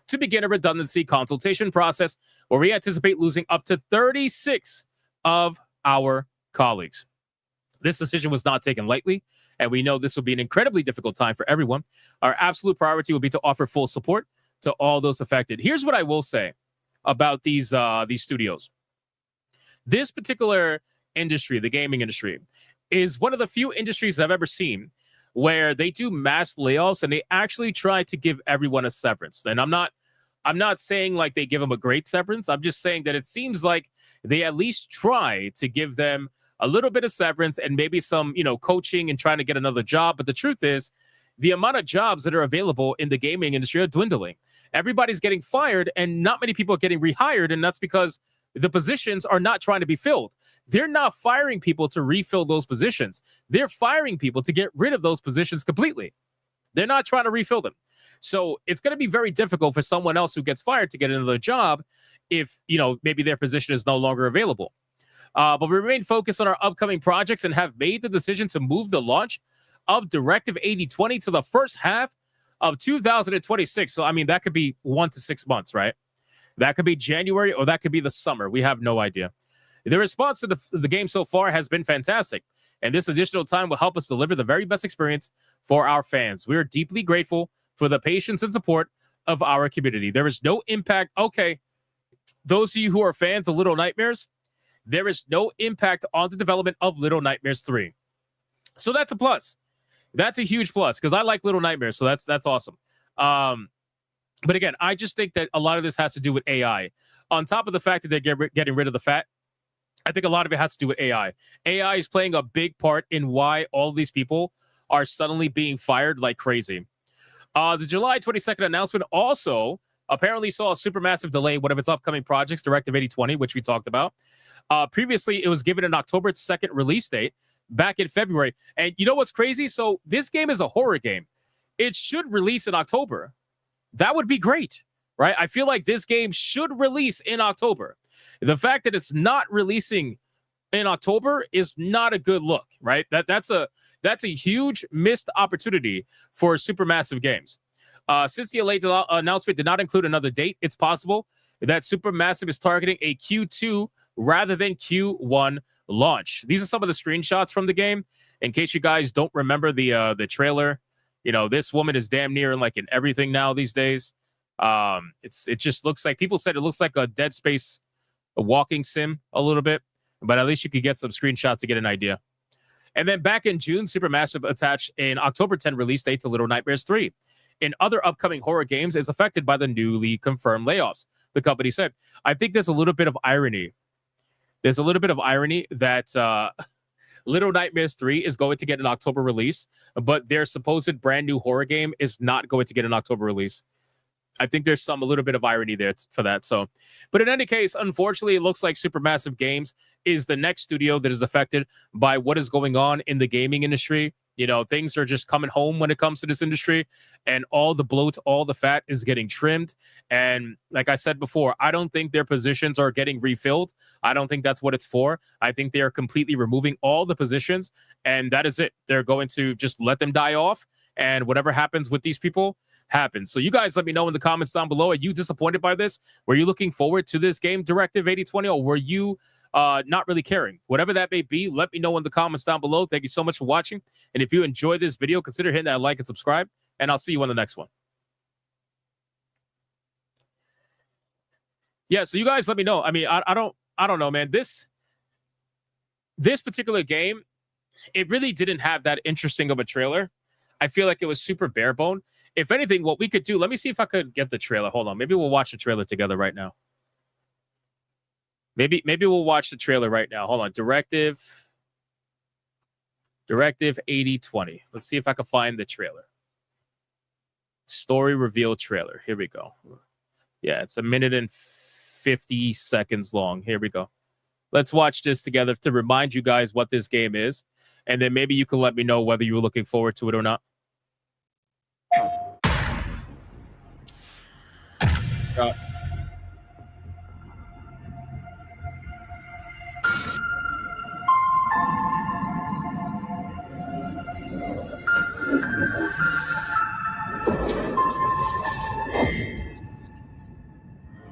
S17: to begin a redundancy consultation process where we anticipate losing up to 36 of our colleagues. This decision was not taken lightly, and we know this will be an incredibly difficult time for everyone. Our absolute priority will be to offer full support to all those affected. Here's what I will say about these studios. This particular industry, the gaming industry, is one of the few industries I've ever seen where they do mass layoffs and they actually try to give everyone a severance. And I'm not saying like they give them a great severance. I'm just saying that it seems like they at least try to give them a little bit of severance and maybe some, coaching and trying to get another job. But the truth is, the amount of jobs that are available in the gaming industry are dwindling. Everybody's getting fired and not many people are getting rehired. And that's because the positions are not trying to be filled. They're not firing people to refill those positions. They're firing people to get rid of those positions completely. They're not trying to refill them. So it's going to be very difficult for someone else who gets fired to get another job if, maybe their position is no longer available. But we remain focused on our upcoming projects and have made the decision to move the launch of Directive 8020 to the first half of 2026. So, that could be 1 to 6 months, right? That could be January or that could be the summer. We have no idea. The response to the game so far has been fantastic, and this additional time will help us deliver the very best experience for our fans. We are deeply grateful for the patience and support of our community. There is no impact. Okay, those of you who are fans of Little Nightmares, there is no impact on the development of Little Nightmares 3. So that's a plus. That's a huge plus because I like Little Nightmares, so that's awesome. But again, I just think that a lot of this has to do with AI. On top of the fact that they're getting rid of the fat, I think a lot of it has to do with AI. AI is playing a big part in why all these people are suddenly being fired like crazy. The July 22nd announcement also apparently saw a Supermassive delay one of its upcoming projects, Directive 8020, which we talked about. Previously, it was given an October 2nd release date. back in February. And you know what's crazy? So this game is a horror game. It should release in October. That would be great, right? I feel like this game should release in October. The fact that it's not releasing in October is not a good look, right? That's a huge missed opportunity for Supermassive Games. Since the LA announcement did not include another date, it's possible that Supermassive is targeting a Q2 rather than Q1 launch. These are some of the screenshots from the game. In case you guys don't remember the trailer, you know, this woman is damn near in everything now these days. It just looks like, people said it looks like a Dead Space, a walking sim a little bit, but at least you could get some screenshots to get an idea. And then back in June, Supermassive attached an October 10 release date to Little Nightmares 3. In other upcoming horror games is affected by the newly confirmed layoffs, the company said. I think there's a little bit of irony. There's a little bit of irony that Little Nightmares 3 is going to get an October release, but their supposed brand new horror game is not going to get an October release. I think there's a little bit of irony there for that. So, but in any case, unfortunately, it looks like Supermassive Games is the next studio that is affected by what is going on in the gaming industry. You know, things are just coming home when it comes to this industry, and all the bloat, all the fat is getting trimmed. And like I said before, I don't think their positions are getting refilled. I don't think that's what it's for. I think they are completely removing all the positions, and that is it. They're going to just let them die off, and whatever happens with these people happens. So you guys let me know in the comments down below. Are you disappointed by this? Were you looking forward to this game, Directive 8020, or were you not really caring? Whatever that may be, let me know in the comments down below. Thank you so much for watching. And if you enjoyed this video, consider hitting that like and subscribe, and I'll see you on the next one. Yeah, so you guys let me know. I mean, I don't know, man. This particular game, it really didn't have that interesting of a trailer. I feel like it was super bare bone. If anything, what we could do, let me see if I could get the trailer. Hold on. Maybe we'll watch the trailer together right now. Maybe we'll watch the trailer right now. Hold on. Directive 8020. Let's see if I can find the trailer. Story reveal trailer. Here we go. Yeah, it's 1 minute and 50 seconds long. Here we go. Let's watch this together to remind you guys what this game is. And then maybe you can let me know whether you were looking forward to it or not.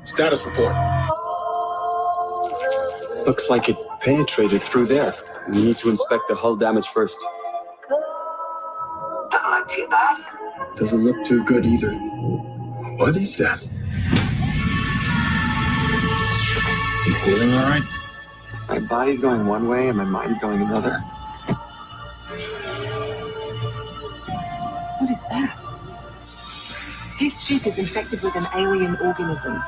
S2: Status report. Looks like it penetrated through there. We need to inspect the hull damage first.
S4: Doesn't look too bad.
S2: Doesn't look too good either. What is that? You feeling all right? My body's going one way and my mind's going another.
S4: What is that? This ship is infected with an alien organism.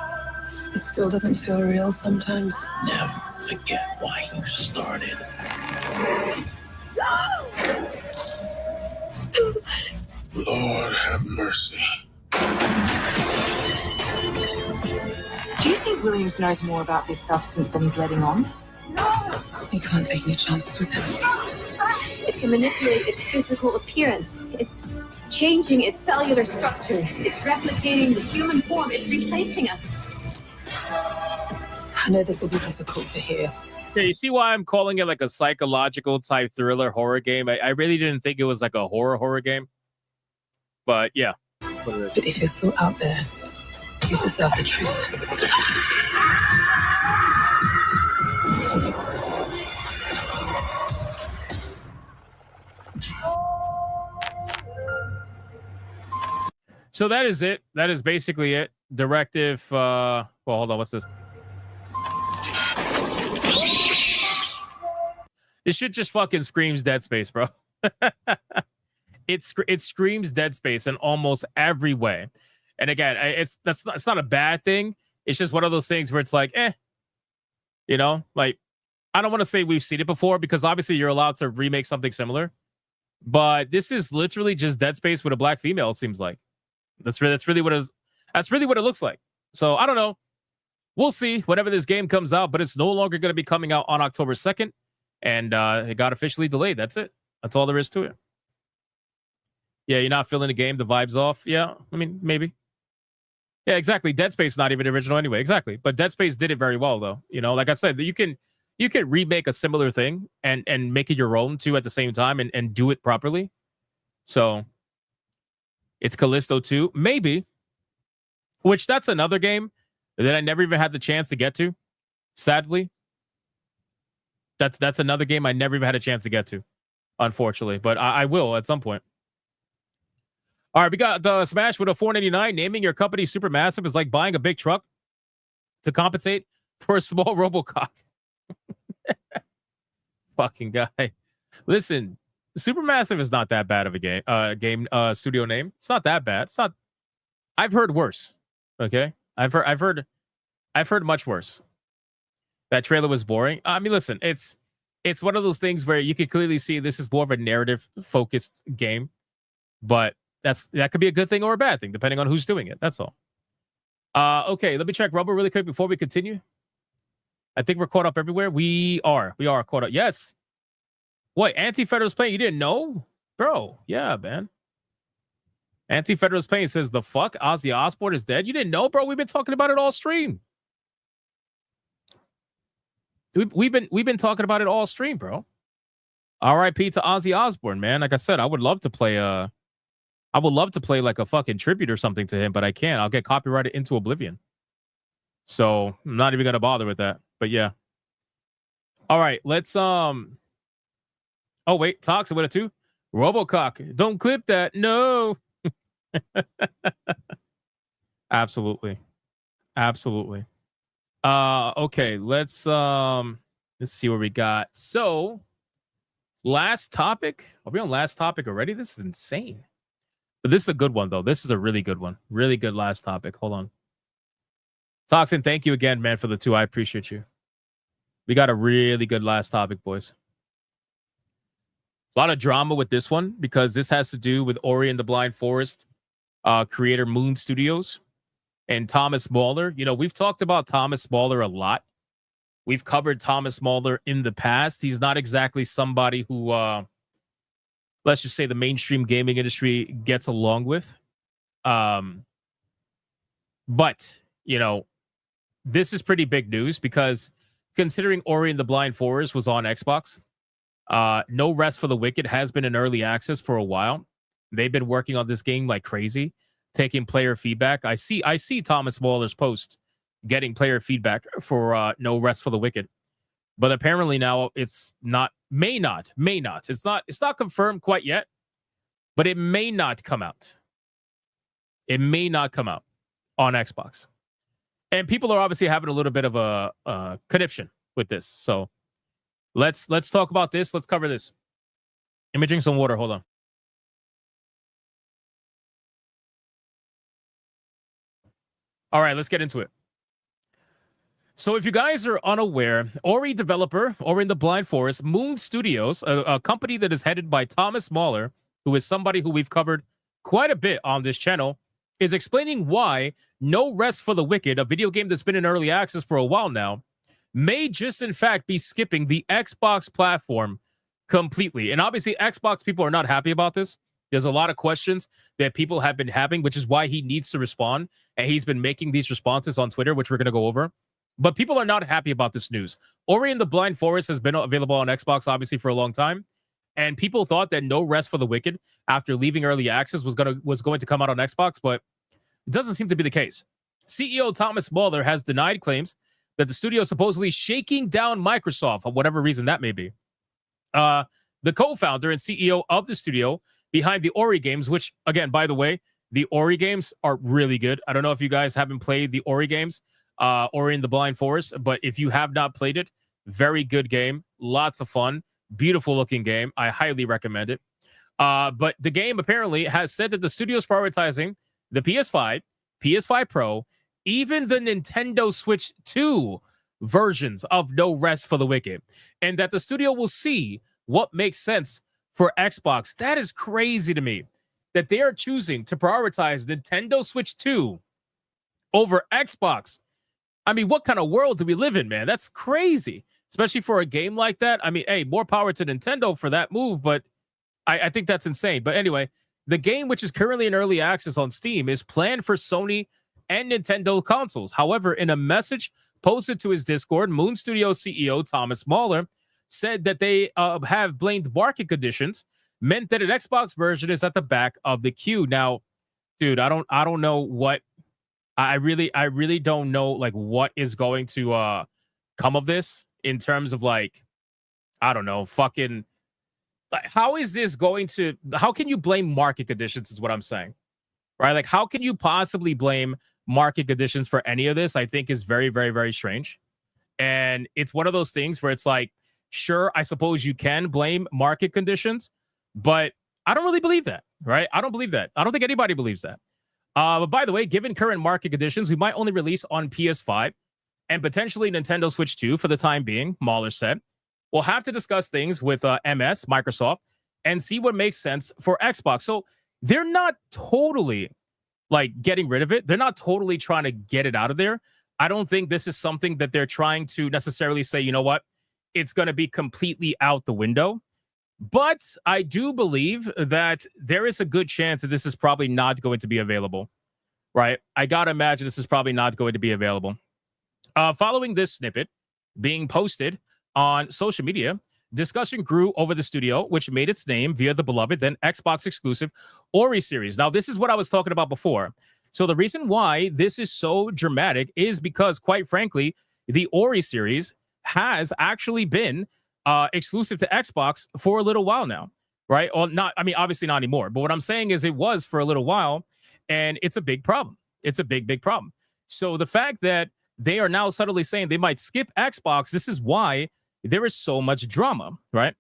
S4: It still doesn't feel real sometimes.
S2: Never forget why you started. Lord have mercy.
S4: Do you think Williams knows more about this substance than he's letting on? No! You can't take any chances with him.
S5: It can manipulate its physical appearance. It's changing its cellular structure. It's replicating the human form. It's replacing us.
S4: I know this will be difficult to hear.
S17: Yeah, you see why I'm calling it like a psychological type thriller horror game? I really didn't think it was like a horror game. But yeah.
S4: But if you're still out there, you deserve the truth.
S17: So that is it. That is basically it. Directive. Well, hold on. What's this? This shit just fucking screams Dead Space, bro. It screams Dead Space in almost every way. And again, it's not a bad thing. It's just one of those things where it's like, you know, like, I don't want to say we've seen it before because obviously you're allowed to remake something similar, but this is literally just Dead Space with a black female. It seems like that's really what it looks like. So I don't know. We'll see whenever this game comes out, but it's no longer going to be coming out on October 2nd. and it got officially delayed. That's it. That's all there is to it. Yeah, you're not feeling the game. The vibe's off. Yeah, I mean, maybe. Yeah, exactly. Dead Space not even original anyway. Exactly. But Dead Space did it very well, though. You know, like I said, you can remake a similar thing and make it your own too at the same time and do it properly. So it's Callisto 2, maybe. Which that's another game that I never even had the chance to get to. Sadly, that's another game I never even had a chance to get to, unfortunately. But I will at some point. All right, we got the Smash with a $4.99. Naming your company Supermassive is like buying a big truck to compensate for a small RoboCop. Fucking guy. Listen, Supermassive is not that bad of a game studio name. It's not that bad. It's not. I've heard worse. Okay, I've heard much worse. That trailer was boring. I mean, listen, it's one of those things where you can clearly see this is more of a narrative focused game, but that could be a good thing or a bad thing depending on who's doing it. That's all. Okay, let me check Rubber really quick before we continue. I think we're caught up everywhere. We are caught up. Yes. What? Anti-Federal's playing? You didn't know, bro? Yeah, man. Anti-Federal's playing says the fuck Ozzy Osbourne is dead. You didn't know, bro? We've been talking about it all stream. We've been talking about it all stream, bro. R.I.P. to Ozzy Osbourne, man. Like I said, I would love to play like a fucking tribute or something to him, but I can't. I'll get copyrighted into oblivion. So I'm not even gonna bother with that. But yeah. All right, let's Oh wait, Toxic with a 2. Robocock. Don't clip that. No. Absolutely. Okay, let's see what we got. So last topic. Are we on last topic already? This is insane. But this is a good one, though. This is a really good one. Really good last topic. Hold on. Toxin, thank you again, man, for the 2. I appreciate you. We got a really good last topic, boys. A lot of drama with this one because this has to do with Ori and the Blind Forest creator Moon Studios and Thomas Mahler. You know, we've talked about Thomas Mahler a lot. We've covered Thomas Mahler in the past. He's not exactly somebody who... let's just say the mainstream gaming industry gets along with. But, you know, this is pretty big news because considering Ori and the Blind Forest was on Xbox, No Rest for the Wicked has been in early access for a while. They've been working on this game like crazy, taking player feedback. I see Thomas Mahler's post getting player feedback for No Rest for the Wicked. But apparently now it's not, may not. It's not confirmed quite yet, but it may not come out. It may not come out on Xbox. And people are obviously having a little bit of a conniption with this. So let's talk about this. Let's cover this. Let me drink some water. Hold on. All right, let's get into it. So if you guys are unaware, Ori developer, Ori and the Blind Forest, Moon Studios, a company that is headed by Thomas Mahler, who is somebody who we've covered quite a bit on this channel, is explaining why No Rest for the Wicked, a video game that's been in early access for a while now, may just in fact be skipping the Xbox platform completely. And obviously Xbox people are not happy about this. There's a lot of questions that people have been having, which is why he needs to respond. And he's been making these responses on Twitter, which we're going to go over. But people are not happy about this news. Ori and the Blind Forest has been available on Xbox, obviously, for a long time. And people thought that No Rest for the Wicked, after leaving early access, was going to come out on Xbox, but it doesn't seem to be the case. CEO Thomas Mahler has denied claims that the studio is supposedly shaking down Microsoft, for whatever reason that may be. The co-founder and CEO of the studio behind the Ori games, which, again, by the way, the Ori games are really good. I don't know if you guys haven't played the Ori games, Ori and the Blind Forest, but if you have not played it, very good game, lots of fun, beautiful looking game. I highly recommend it. But the game apparently has said that the studio is prioritizing the PS5, PS5 Pro, even the Nintendo Switch 2 versions of No Rest for the Wicked, and that the studio will see what makes sense for Xbox. That is crazy to me that they are choosing to prioritize Nintendo Switch 2 over Xbox. I mean, what kind of world do we live in, man? That's crazy. especially for a game like that. I mean, hey, more power to Nintendo for that move, but I think that's insane. But anyway, the game, which is currently in early access on Steam, is planned for Sony and Nintendo consoles. However, in a message posted to his Discord, Moon Studio CEO Thomas Mahler said that they have blamed market conditions, meant that an Xbox version is at the back of the queue. Now, dude, I don't know what I really don't know like what is going to come of this in terms of like, I don't know, fucking like, how is this going to, how can you blame market conditions is what I'm saying, right? Like, how can you possibly blame market conditions for any of this? I think is very, very, very strange. And it's one of those things where it's like, sure, I suppose you can blame market conditions, but I don't really believe that, right? I don't believe that. I don't think anybody believes that. But by the way, given current market conditions, we might only release on PS5 and potentially Nintendo Switch 2 for the time being, Mahler said. We'll have to discuss things with Microsoft, and see what makes sense for Xbox. So they're not totally like getting rid of it. They're not totally trying to get it out of there. I don't think this is something that they're trying to necessarily say, you know what, it's going to be completely out the window. But I do believe that there is a good chance that this is probably not going to be available, right? I got to imagine this is probably not going to be available. Following this snippet being posted on social media, discussion grew over the studio, which made its name via the beloved, then Xbox exclusive Ori series. Now, this is what I was talking about before. So the reason why this is so dramatic is because, quite frankly, the Ori series has actually been exclusive to Xbox for a little while now, right? Or not, I mean, obviously not anymore. But what I'm saying is it was for a little while, and it's a big problem. It's a big, big problem. So the fact that they are now subtly saying they might skip Xbox, this is why there is so much drama, right?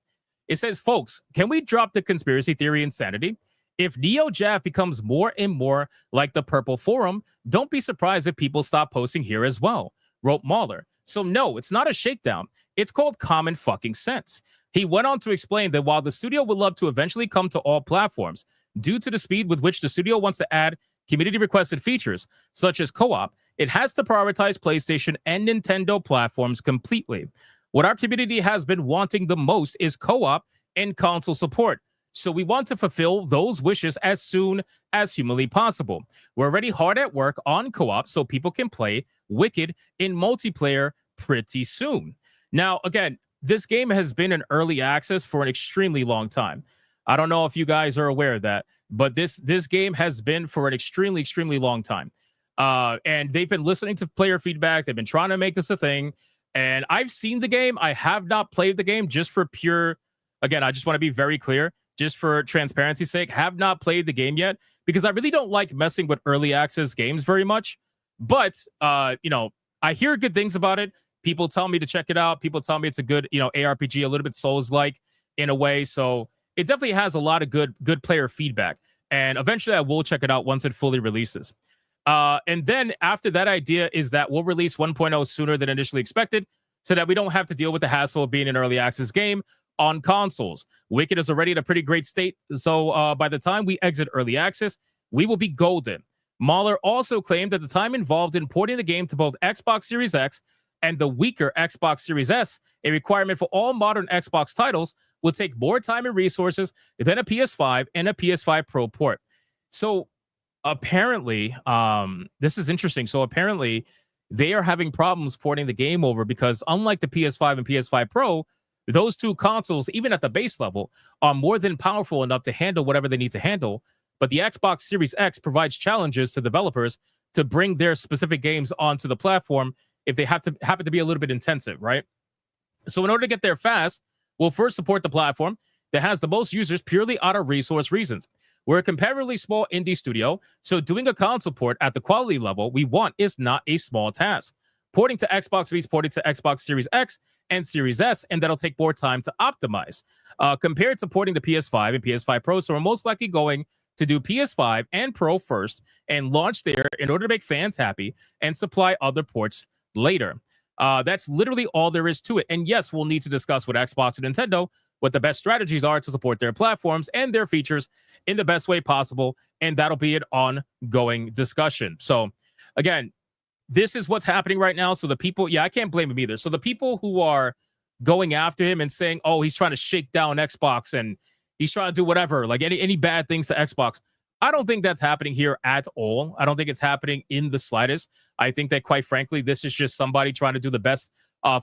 S17: It says, folks, can we drop the conspiracy theory insanity? If NeoJaf becomes more and more like the Purple Forum, don't be surprised if people stop posting here as well, wrote Mahler. So no, it's not a shakedown. It's called common fucking sense. He went on to explain that while the studio would love to eventually come to all platforms, due to the speed with which the studio wants to add community-requested features, such as co-op, it has to prioritize PlayStation and Nintendo platforms completely. What our community has been wanting the most is co-op and console support. So we want to fulfill those wishes as soon as humanly possible. We're already hard at work on co-op so people can play Wicked in multiplayer pretty soon. Now, again, this game has been in early access for an extremely long time. I don't know if you guys are aware of that, but this game has been for an extremely, extremely long time. And they've been listening to player feedback. They've been trying to make this a thing. And I've seen the game. I have not played the game just for pure, again, I just want to be very clear, just for transparency's sake, have not played the game yet because I really don't like messing with early access games very much. But, you know, I hear good things about it. People tell me to check it out. People tell me it's a good, you know, ARPG, a little bit Souls-like in a way. So it definitely has a lot of good player feedback. And eventually I will check it out once it fully releases. And then after that idea is that we'll release 1.0 sooner than initially expected so that we don't have to deal with the hassle of being an early access game on consoles. Wicked is already in a pretty great state. So by the time we exit early access, we will be golden. Mahler also claimed that the time involved in porting the game to both Xbox Series X and the weaker Xbox Series S, a requirement for all modern Xbox titles, will take more time and resources than a PS5 and a PS5 Pro port. So apparently, this is interesting. So apparently, they are having problems porting the game over because unlike the PS5 and PS5 Pro, those two consoles, even at the base level, are more than powerful enough to handle whatever they need to handle. But the Xbox Series X provides challenges to developers to bring their specific games onto the platform if they happen to be a little bit intensive, right? So in order to get there fast, we'll first support the platform that has the most users purely out of resource reasons. We're a comparatively small indie studio, so doing a console port at the quality level we want is not a small task. Porting to Xbox means porting to Xbox Series X and Series S, and that'll take more time to optimize compared to porting to PS5 and PS5 Pro. So we're most likely going to do PS5 and Pro first and launch there in order to make fans happy and supply other ports later. That's literally all there is to it. And yes, we'll need to discuss with Xbox and Nintendo what the best strategies are to support their platforms and their features in the best way possible. And that'll be an ongoing discussion. So again, this is what's happening right now. So the people, yeah, I can't blame them either. So the people who are going after him and saying, oh, he's trying to shake down Xbox and he's trying to do whatever, like any bad things to Xbox. I don't think that's happening here at all. I don't think it's happening in the slightest. I think that, quite frankly, this is just somebody trying to do the best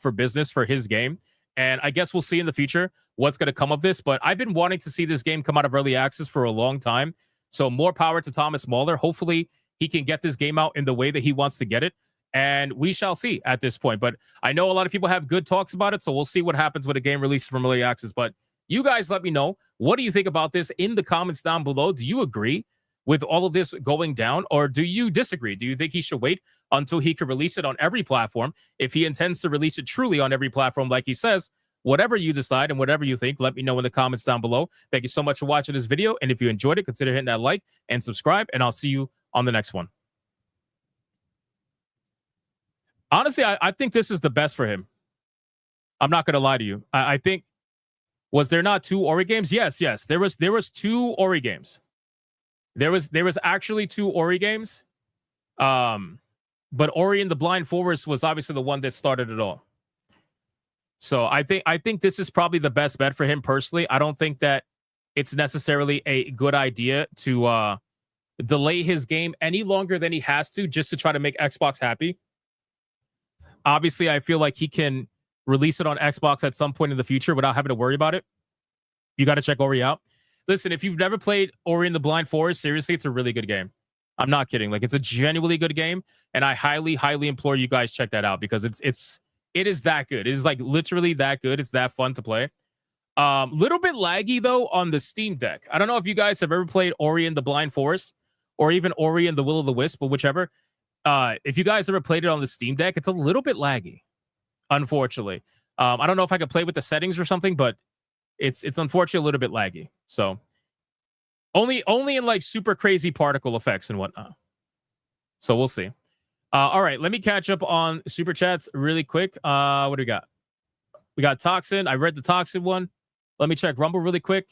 S17: for business for his game. And I guess we'll see in the future what's going to come of this. But I've been wanting to see this game come out of early access for a long time. So more power to Thomas Mahler. Hopefully he can get this game out in the way that he wants to get it. And we shall see at this point. But I know a lot of people have good talks about it. So we'll see what happens with a game released from early access. But you guys let me know. What do you think about this in the comments down below? Do you agree with all of this going down, or do you disagree? Do you think he should wait until he can release it on every platform? If he intends to release it truly on every platform, like he says, whatever you decide and whatever you think, let me know in the comments down below. Thank you so much for watching this video. And if you enjoyed it, consider hitting that like and subscribe, and I'll see you on the next one. Honestly, I think this is the best for him. I'm not going to lie to you. I think, was there not 2 Ori games? Yes. There was 2 Ori games. There was actually 2 Ori games. But Ori and the Blind Forest was obviously the one that started it all. So I think this is probably the best bet for him personally. I don't think that it's necessarily a good idea to delay his game any longer than he has to just to try to make Xbox happy. Obviously, I feel like he can release it on Xbox at some point in the future without having to worry about it. You got to check Ori out. Listen, if you've never played Ori and the Blind Forest, seriously, it's a really good game. I'm not kidding. Like, it's a genuinely good game, and I highly, highly implore you guys check that out because it is that good. It is like literally that good. It's that fun to play. Little bit laggy though on the Steam Deck. I don't know if you guys have ever played Ori and the Blind Forest or even Ori and the Will of the Wisp, but whichever. If you guys ever played it on the Steam Deck, it's a little bit laggy, unfortunately. I don't know if I could play with the settings or something, but it's unfortunately a little bit laggy. So only in like super crazy particle effects and whatnot. So we'll see. All right, let me catch up on super chats really quick. What do we got? We got Toxin. I read the Toxin one. Let me check Rumble really quick.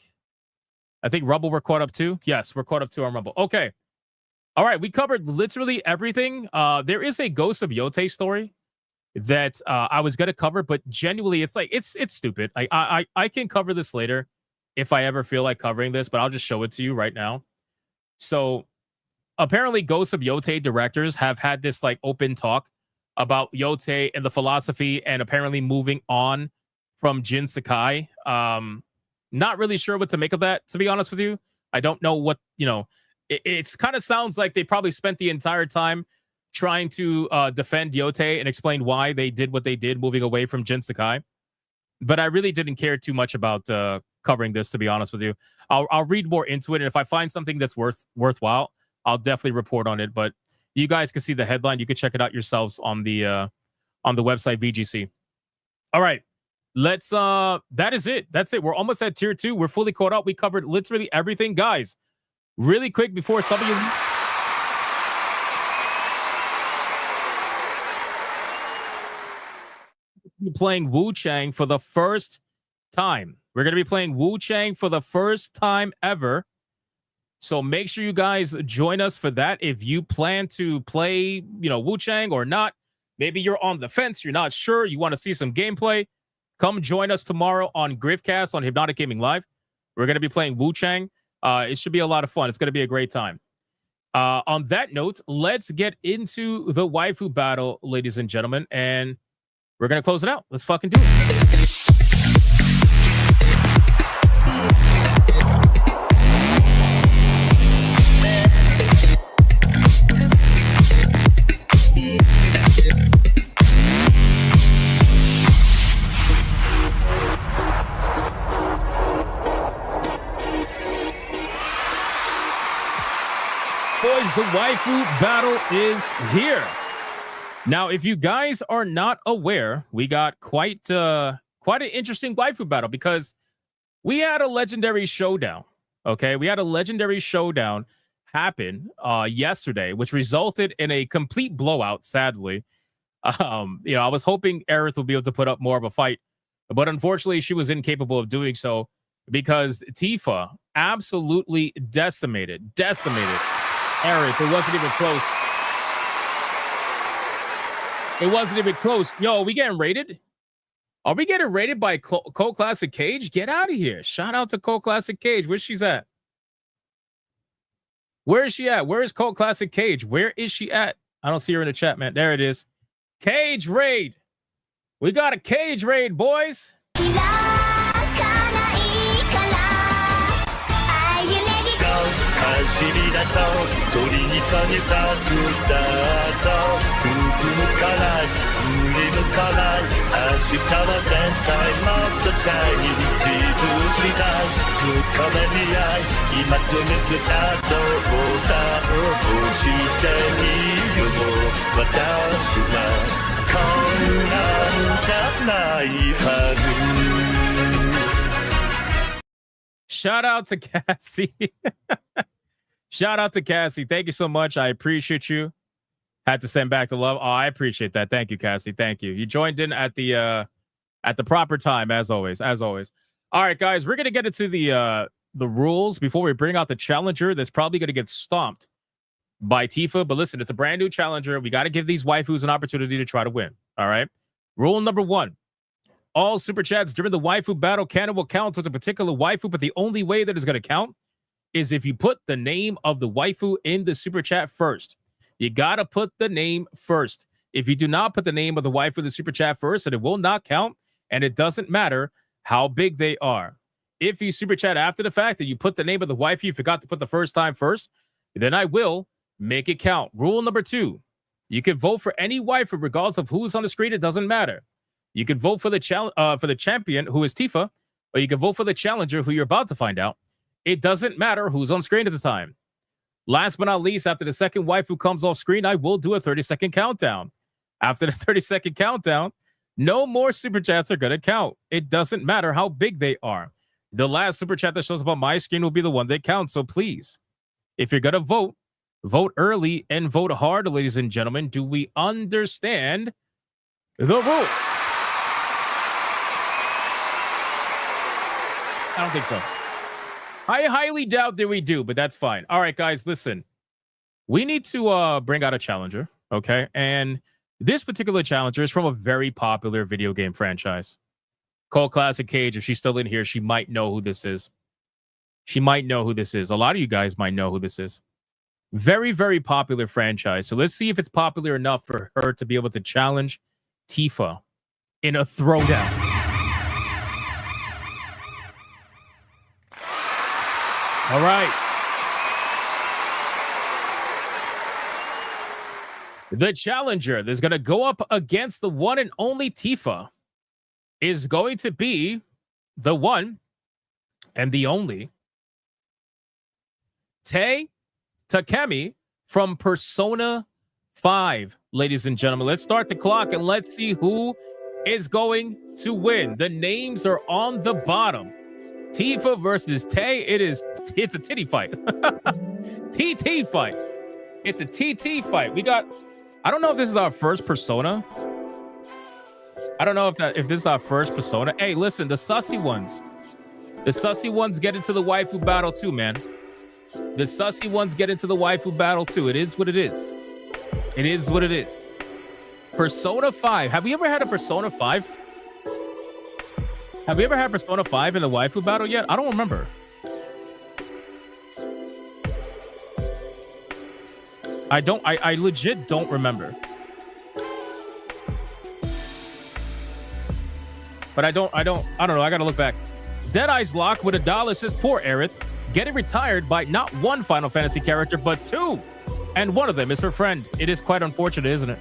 S17: I think Rumble we're caught up to. Yes, we're caught up to on Rumble. Okay. All right, we covered literally everything. There is a Ghost of Yote story that I was gonna cover, but genuinely, it's like it's stupid. I can cover this later if I ever feel like covering this, but I'll just show it to you right now. So apparently, Ghost of Yote directors have had this like open talk about Yote and the philosophy, and apparently moving on from Jin Sakai. Not really sure what to make of that, to be honest with you. I don't know what, you know. It's kind of sounds like they probably spent the entire time trying to defend Yote and explain why they did what they did, moving away from Jin Sakai. But I really didn't care too much about covering this, to be honest with you. I'll read more into it, and if I find something that's worthwhile, I'll definitely report on it. But you guys can see the headline. You can check it out yourselves on the website VGC. All right, let's. That is it. That's it. We're almost at tier 2. We're fully caught up. We covered literally everything, guys. Really quick before some of you playing Wu Chang for the first time. We're going to be playing Wu Chang for the first time ever. So make sure you guys join us for that. If you plan to play, Wu Chang or not, maybe you're on the fence, you're not sure, you want to see some gameplay, come join us tomorrow on Griffcast on Hypnotic Gaming Live. We're going to be playing Wu Chang. It should be a lot of fun. It's going to be a great time. On that note, let's get into the waifu battle, ladies and gentlemen, and we're going to close it out. Let's fucking do it. Boys, the waifu battle is here. Now, if you guys are not aware, we got quite an interesting waifu battle because we had a legendary showdown. Okay, we had a legendary showdown happen yesterday, which resulted in a complete blowout. Sadly, I was hoping Aerith would be able to put up more of a fight, but unfortunately, she was incapable of doing so because Tifa absolutely decimated. Aerith, it wasn't even close. It wasn't even close. Yo, we getting raided? Are we getting rated by Cole Classic Cage? Get out of here. Shout out to Cole Classic Cage. Where she's at? Where is she at? Where is Cole Classic Cage? Where is she at? I don't see her in the chat, man. There it is. Cage raid. We got a cage raid, boys. Shout out to Cassie. Shout out to Cassie. Thank you so much. I appreciate you. Had to send back the love. Oh, I appreciate that. Thank you, Cassie. Thank you. You joined in at the proper time, as always. As always. All right, guys, we're gonna get into the rules before we bring out the challenger that's probably gonna get stomped by Tifa. But listen, it's a brand new challenger. We got to give these waifus an opportunity to try to win. All right. Rule number 1. All super chats during the waifu battle will count towards a particular waifu, but the only way that is going to count is if you put the name of the waifu in the super chat first. You got to put the name first. If you do not put the name of the waifu in the super chat first, then it will not count, and it doesn't matter how big they are. If you super chat after the fact that you put the name of the waifu, you forgot to put the first time first, then I will make it count. Rule number 2. You can vote for any waifu regardless of who's on the screen. It doesn't matter. You can vote for the champion, who is Tifa, or you can vote for the challenger, who you're about to find out. It doesn't matter who's on screen at the time. Last but not least, after the second waifu comes off screen, I will do a 30-second countdown. After the 30-second countdown, no more super chats are going to count. It doesn't matter how big they are. The last super chat that shows up on my screen will be the one that counts. So please, if you're going to vote, vote early and vote hard, ladies and gentlemen. Do we understand the rules? I don't think so. I highly doubt that we do, but that's fine. All right, guys, listen. We need to bring out a challenger, okay? And this particular challenger is from a very popular video game franchise. Cole Classic Cage, if she's still in here, she might know who this is. She might know who this is. A lot of you guys might know who this is. Very, very popular franchise. So let's see if it's popular enough for her to be able to challenge Tifa in a throwdown. All right. The challenger that's going to go up against the one and only Tifa is going to be the one and the only Tei Takemi from Persona 5. Ladies and gentlemen, let's start the clock and let's see who is going to win. The names are on the bottom. Tifa versus Tei. It's a titty fight. TT fight. It's a TT fight. We got, I don't know if this is our first Persona. I don't know if this is our first Persona. Hey, listen, the sussy ones. The sussy ones get into the waifu battle too, man. The sussy ones get into the waifu battle too. It is what it is. It is what it is. Persona 5. Have we ever had a Persona 5? Have we ever had Persona 5 in the waifu battle yet? I don't remember. I legit don't remember. But I don't know. I gotta look back. Deadeye's Lock with $1 says, poor Aerith, getting retired by not one Final Fantasy character, but 2. And one of them is her friend. It is quite unfortunate, isn't it?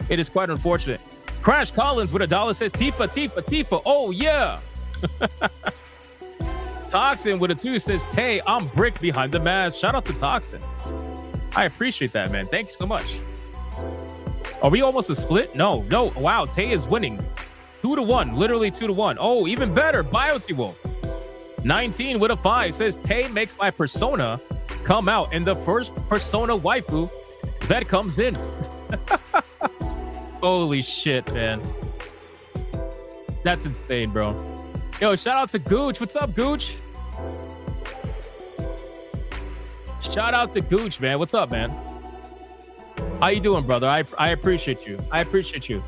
S17: It is quite unfortunate. Crash Collins with $1 says, Tifa, Tifa, Tifa. Oh, yeah. Toxin with a 2 says, Tay, I'm bricked behind the mask. Shout out to Toxin. I appreciate that, man. Thanks so much. Are we almost a split? No. Wow, Tay is winning. 2-1. Literally 2-1. Oh, even better. Bioti-Wolf. 19 with a 5 says, Tay makes my persona come out in the first Persona waifu that comes in. Holy shit, man. That's insane, bro. Yo, shout out to Gooch. What's up, Gooch? Shout out to Gooch, man. What's up, man? How you doing, brother? I appreciate you. I appreciate you.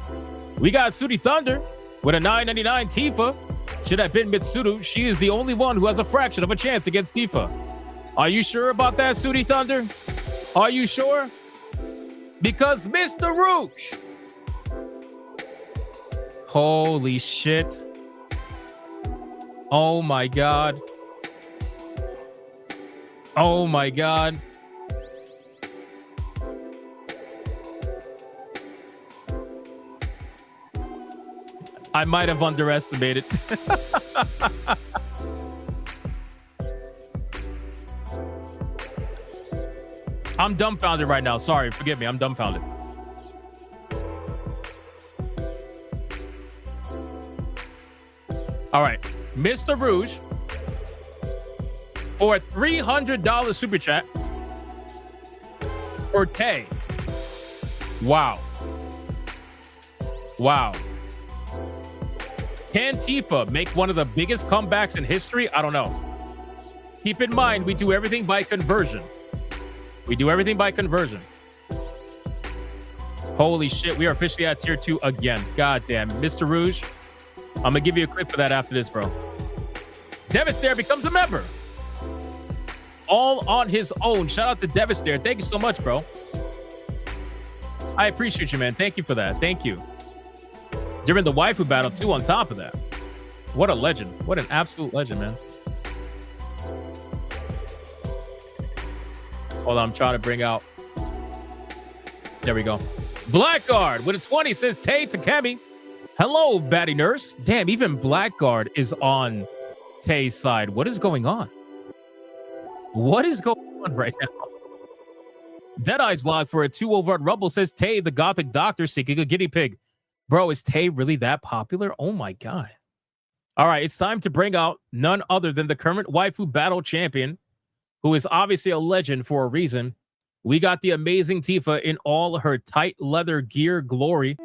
S17: We got Sooty Thunder. With a 999, Tifa should have been Mitsuru. She is the only one who has a fraction of a chance against Tifa. Are you sure about that, Sudi Thunder? Are you sure? Because Mr. Rouge. Holy shit. Oh my God. Oh my God. I might have underestimated. I'm dumbfounded right now. Sorry, forgive me. I'm dumbfounded. All right. Mr. Rouge, for a $300 super chat for Tay. Wow. Wow. Can Tifa make one of the biggest comebacks in history? I don't know. Keep in mind, we do everything by conversion. We do everything by conversion. Holy shit, we are officially at tier 2 again. God damn it. Mr. Rouge, I'm going to give you a clip for that after this, bro. Devastator becomes a member. All on his own. Shout out to Devastator. Thank you so much, bro. I appreciate you, man. Thank you for that. Thank you. During the waifu battle, too, on top of that. What a legend. What an absolute legend, man. Hold on, I'm trying to bring out. There we go. Blackguard with a 20 says Tay Takemi. Hello, Batty Nurse. Damn, even Blackguard is on Tay's side. What is going on? What is going on right now? Deadeye's log for a 2 over on Rumble says Tay, the gothic doctor, seeking a guinea pig. Bro, is Tay really that popular? Oh my God. All right, it's time to bring out none other than the current waifu battle champion, who is obviously a legend for a reason. We got the amazing Tifa in all her tight leather gear glory.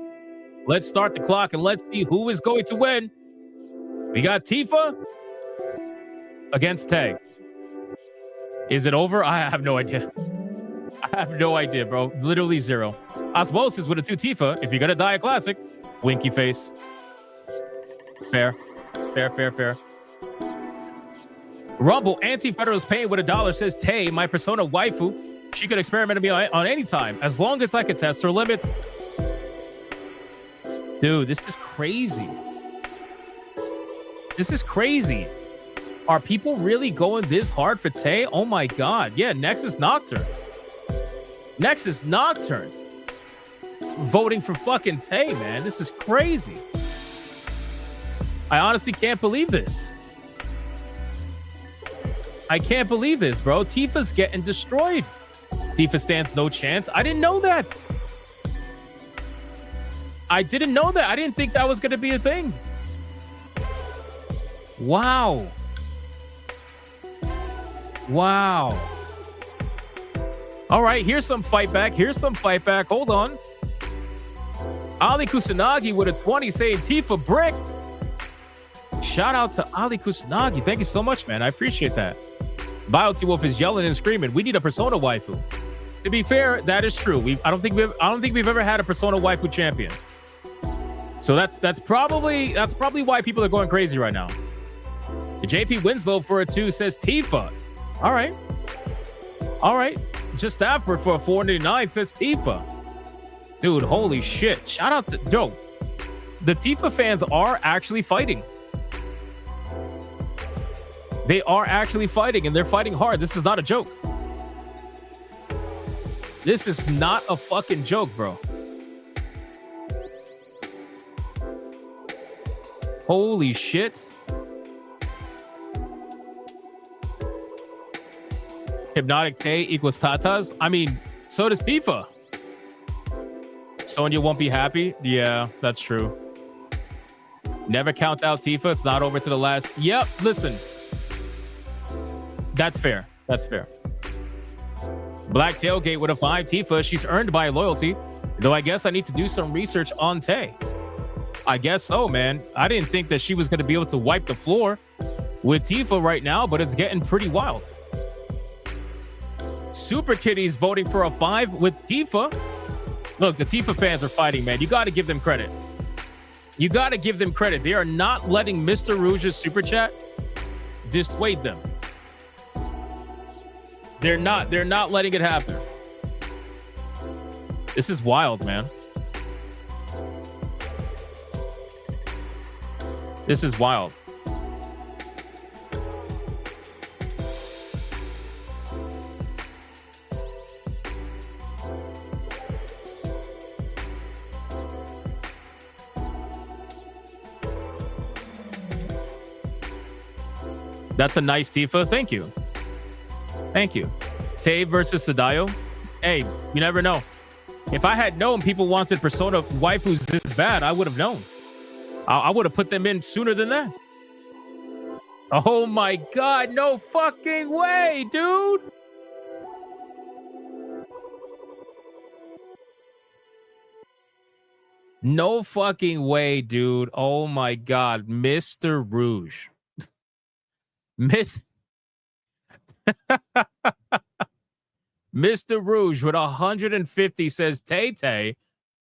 S17: Let's start the clock and let's see who is going to win. We got Tifa against Tay. Is it over? I have no idea. I have no idea, bro. Literally zero. Osmosis with a 2 Tifa. If you're going to die a classic, winky face. Fair. Fair, fair, fair. Rumble, Anti-Federalist Pain with $1 says, Tay, my persona waifu. She could experiment me on any time, as long as I could test her limits. Dude, this is crazy. This is crazy. Are people really going this hard for Tay? Oh my God. Yeah, Nexus Nocturne. Nexus Nocturne. Voting for fucking Tay, man. This is crazy. I honestly can't believe this. I can't believe this, bro. Tifa's getting destroyed. Tifa stands no chance. I didn't know that. I didn't know that. I didn't think that was going to be a thing. Wow. Wow. All right, here's some fight back. Here's some fight back. Hold on. Ali Kusanagi with a 20 saying Tifa bricked. Shout out to Ali Kusanagi. Thank you so much, man. I appreciate that. Biotee Wolf is yelling and screaming. We need a persona waifu. To be fair, that is true. I don't think we've ever had a persona waifu champion. So that's probably why people are going crazy right now. JP Winslow for a 2 says Tifa. All right. All right. Just Stafford for a 499 says Tifa. Dude, holy shit. Shout out to Joe. The Tifa fans are actually fighting. They are actually fighting, and they're fighting hard. This is not a joke. This is not a fucking joke, bro. Holy shit. Hypnotic Tay equals Tatas. I mean, so does Tifa. Sonya won't be happy. Yeah, that's true. Never count out Tifa. It's not over to the last. Yep, listen. That's fair. That's fair. Black Tailgate with a 5 Tifa. She's earned by loyalty. Though I guess I need to do some research on Tay. I guess so, man. I didn't think that she was going to be able to wipe the floor with Tifa right now, but it's getting pretty wild. Super Kitty's voting for a 5 with Tifa. Look, the Tifa fans are fighting, man. You got to give them credit. You got to give them credit. They are not letting Mr. Rouge's super chat dissuade them. They're not letting it happen. This is wild, man. This is wild. That's a nice Tifa. Thank you. Thank you. Tay versus Sadayo. Hey, you never know. If I had known people wanted Persona waifus this bad, I would have known. I would have put them in sooner than that. Oh my God, no fucking way, dude. No fucking way, dude. Oh my God, Mr. Rouge. Mr. Rouge with 150 says Tay Tay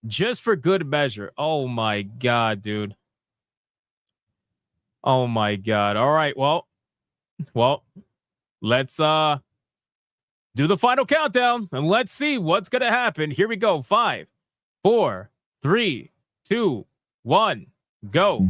S17: just for good measure. Oh my God, dude. Oh my God. All right. Well, let's do the final countdown and let's see what's gonna happen. Here we go. 5, 4, 3, 2, 1, go.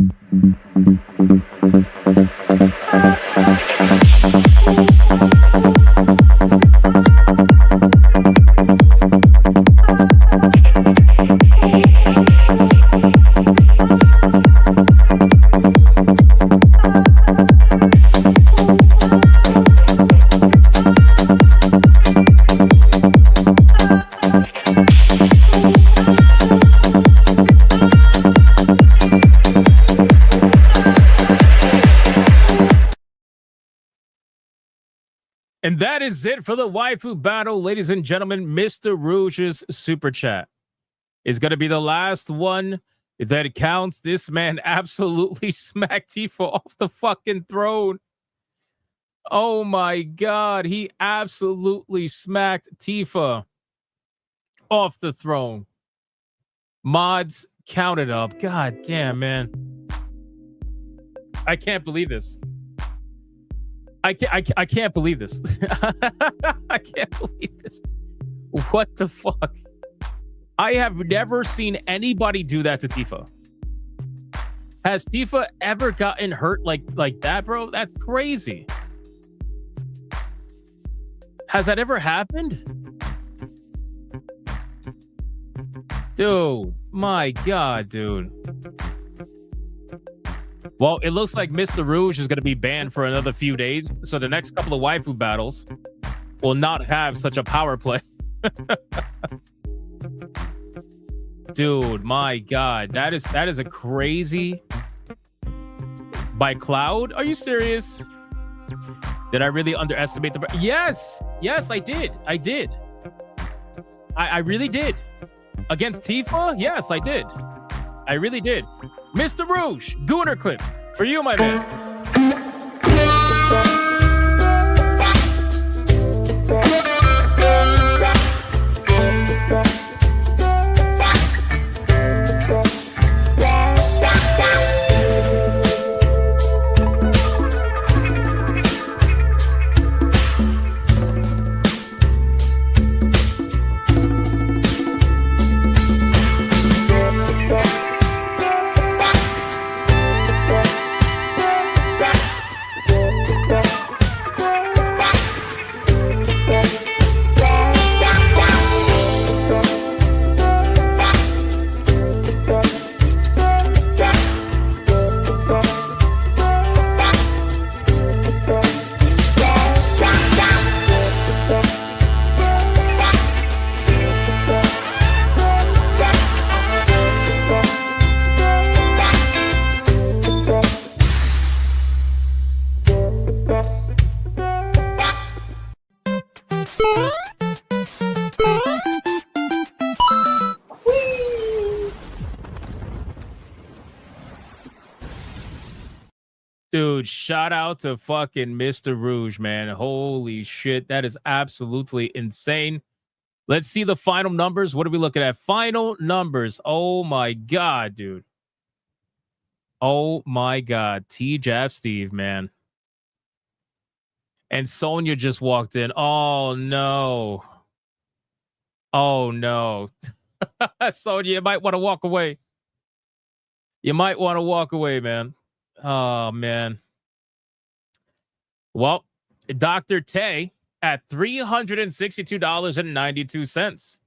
S17: And that is it for the waifu battle, ladies and gentlemen. Mr. Rouge's super chat is going to be the last one that counts. This man absolutely smacked Tifa off the fucking throne. Oh my God, he absolutely smacked Tifa off the throne. Mods, count it up. God damn, man. I can't believe this. I can't believe this. I can't believe this. What the fuck? I have never seen anybody do that to Tifa. Has Tifa ever gotten hurt like that, bro? That's crazy. Has that ever happened? Dude, my God, dude. Well, it looks like Mr. Rouge is going to be banned for another few days. So the next couple of waifu battles will not have such a power play. Dude, my God. That is a crazy... By Cloud? Are you serious? Did I really underestimate the... Yes! Yes, I did. I did. I really did. Against Tifa? Yes, I did. I really did. Mr. Rouge, Gooner clip for you, my man. Dude, shout out to fucking Mr. Rouge, man. Holy shit. That is absolutely insane. Let's see the final numbers. What are we looking at? Final numbers. Oh my God, dude. Oh my God. T-Jab Steve, man. And Sonya just walked in. Oh no. Oh no. Sonya, you might want to walk away. You might want to walk away, man. Oh man. Well, Dr. Tay at $362.92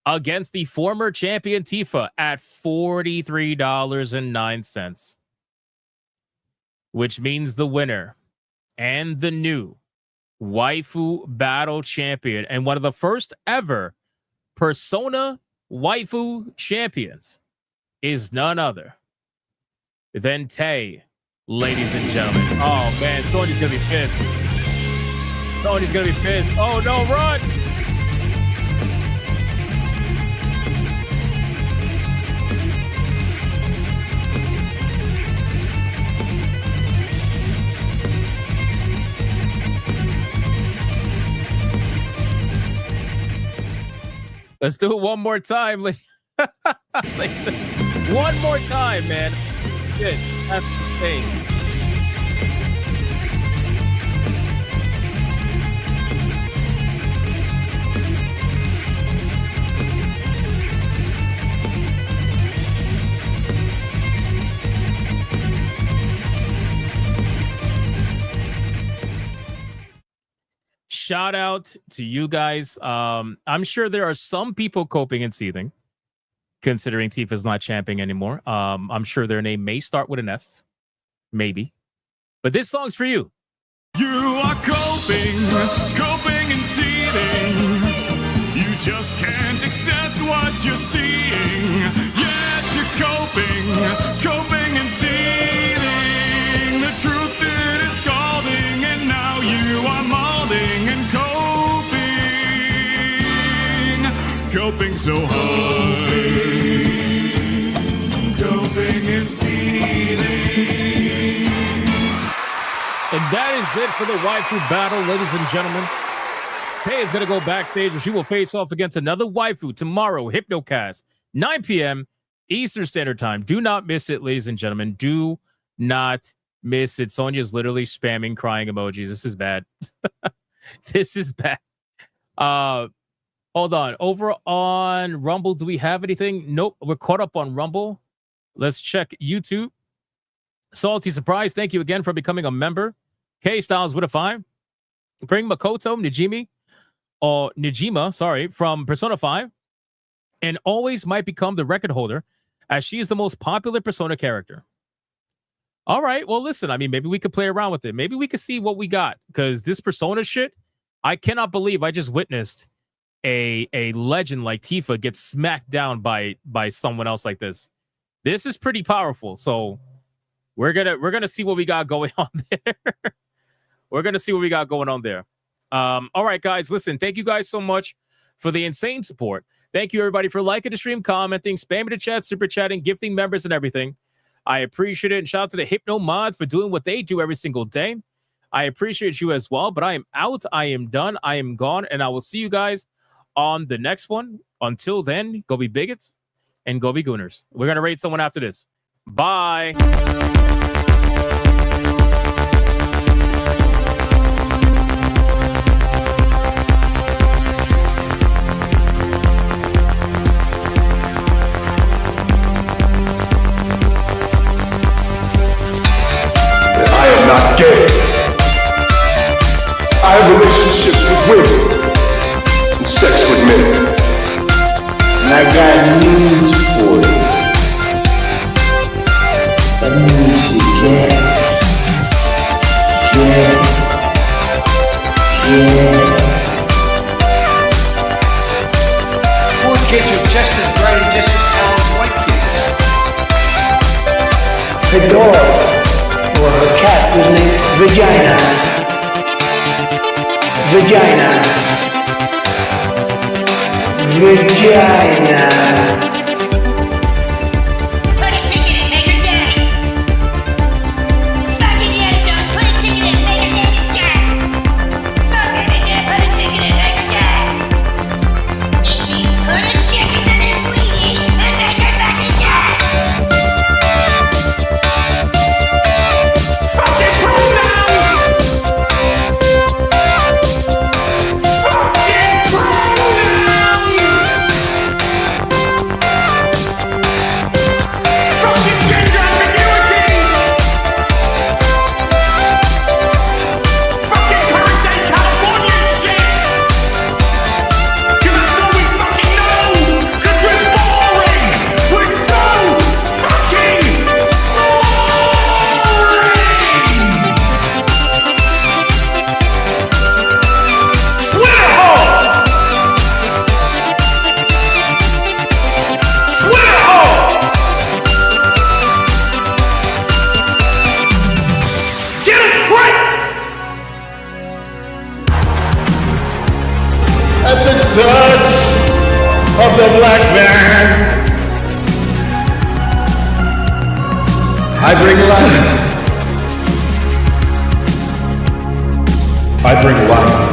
S17: against the former champion Tifa at $43.09, which means the winner and the new Waifu Battle champion and one of the first ever Persona Waifu champions is none other than Tay, ladies and gentlemen. Oh man, Sonya's gonna be pissed. Sonya's gonna be pissed. Oh no, run! Let's do it one more time. One more time, man. Shit, that's the thing. Shout out to you guys. I'm sure there are some people coping and seething, considering Tifa's not championing anymore. I'm sure their name may start with an S. Maybe. But this song's for you.
S3: You are coping and seething. You just can't accept what you're seeing. Yes, you're coping and seething. The truth it is scalding, and now you are molding and coping so hard. Coping and seething.
S17: And that is it for the Waifu Battle, ladies and gentlemen. Tay is going to go backstage, and she will face off against another waifu tomorrow, Hypnocast, 9 p.m. Eastern Standard Time. Do not miss it, ladies and gentlemen. Do not miss it. Sonya's literally spamming crying emojis. This is bad. This is bad. Hold on. Over on Rumble, do we have anything? Nope. We're caught up on Rumble. Let's check YouTube. Salty Surprise, thank you again for becoming a member. K Styles with a 5. Bring Makoto Nijima, from Persona 5, and always might become the record holder as she is the most popular Persona character. All right, well, listen, I mean, maybe we could play around with it. Maybe we could see what we got, because this Persona shit, I cannot believe I just witnessed a legend like Tifa get smacked down by someone else like this. This is pretty powerful, so we're gonna see what we got going on there. We're gonna see what we got going on there. All right, guys, listen, thank you guys so much for the insane support. Thank you, everybody, for liking the stream, commenting, spamming the chat, super chatting, gifting members, and everything. I appreciate it. And shout out to the Hypno mods for doing what they do every single day. I appreciate you as well, but I am out. I am done. I am gone, and I will see you guys on the next one. Until then, go be bigots and go be gooners. We're going to raid someone after this. Bye.
S1: I am not gay. I have relationships with women and sex with men. And I got news for you. That means you can't.
S19: Poor kids are just as bright and just as talented as white kids.
S6: The dog, or her cat, was named Vagina.
S3: Put a ticket in, make her gay. Fuck it, yeah, John. Put a ticket in, make her gay. Fuck it, yeah, put a ticket in, make her gay. It means put a chicken in it, we eat, and make her fucking gay.
S23: at the touch of the black man. I bring life. I bring life.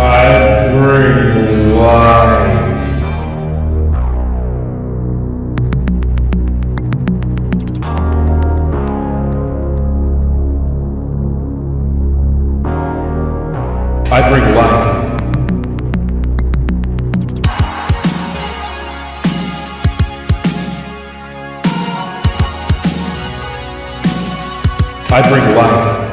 S23: I bring life. I bring life. I bring life.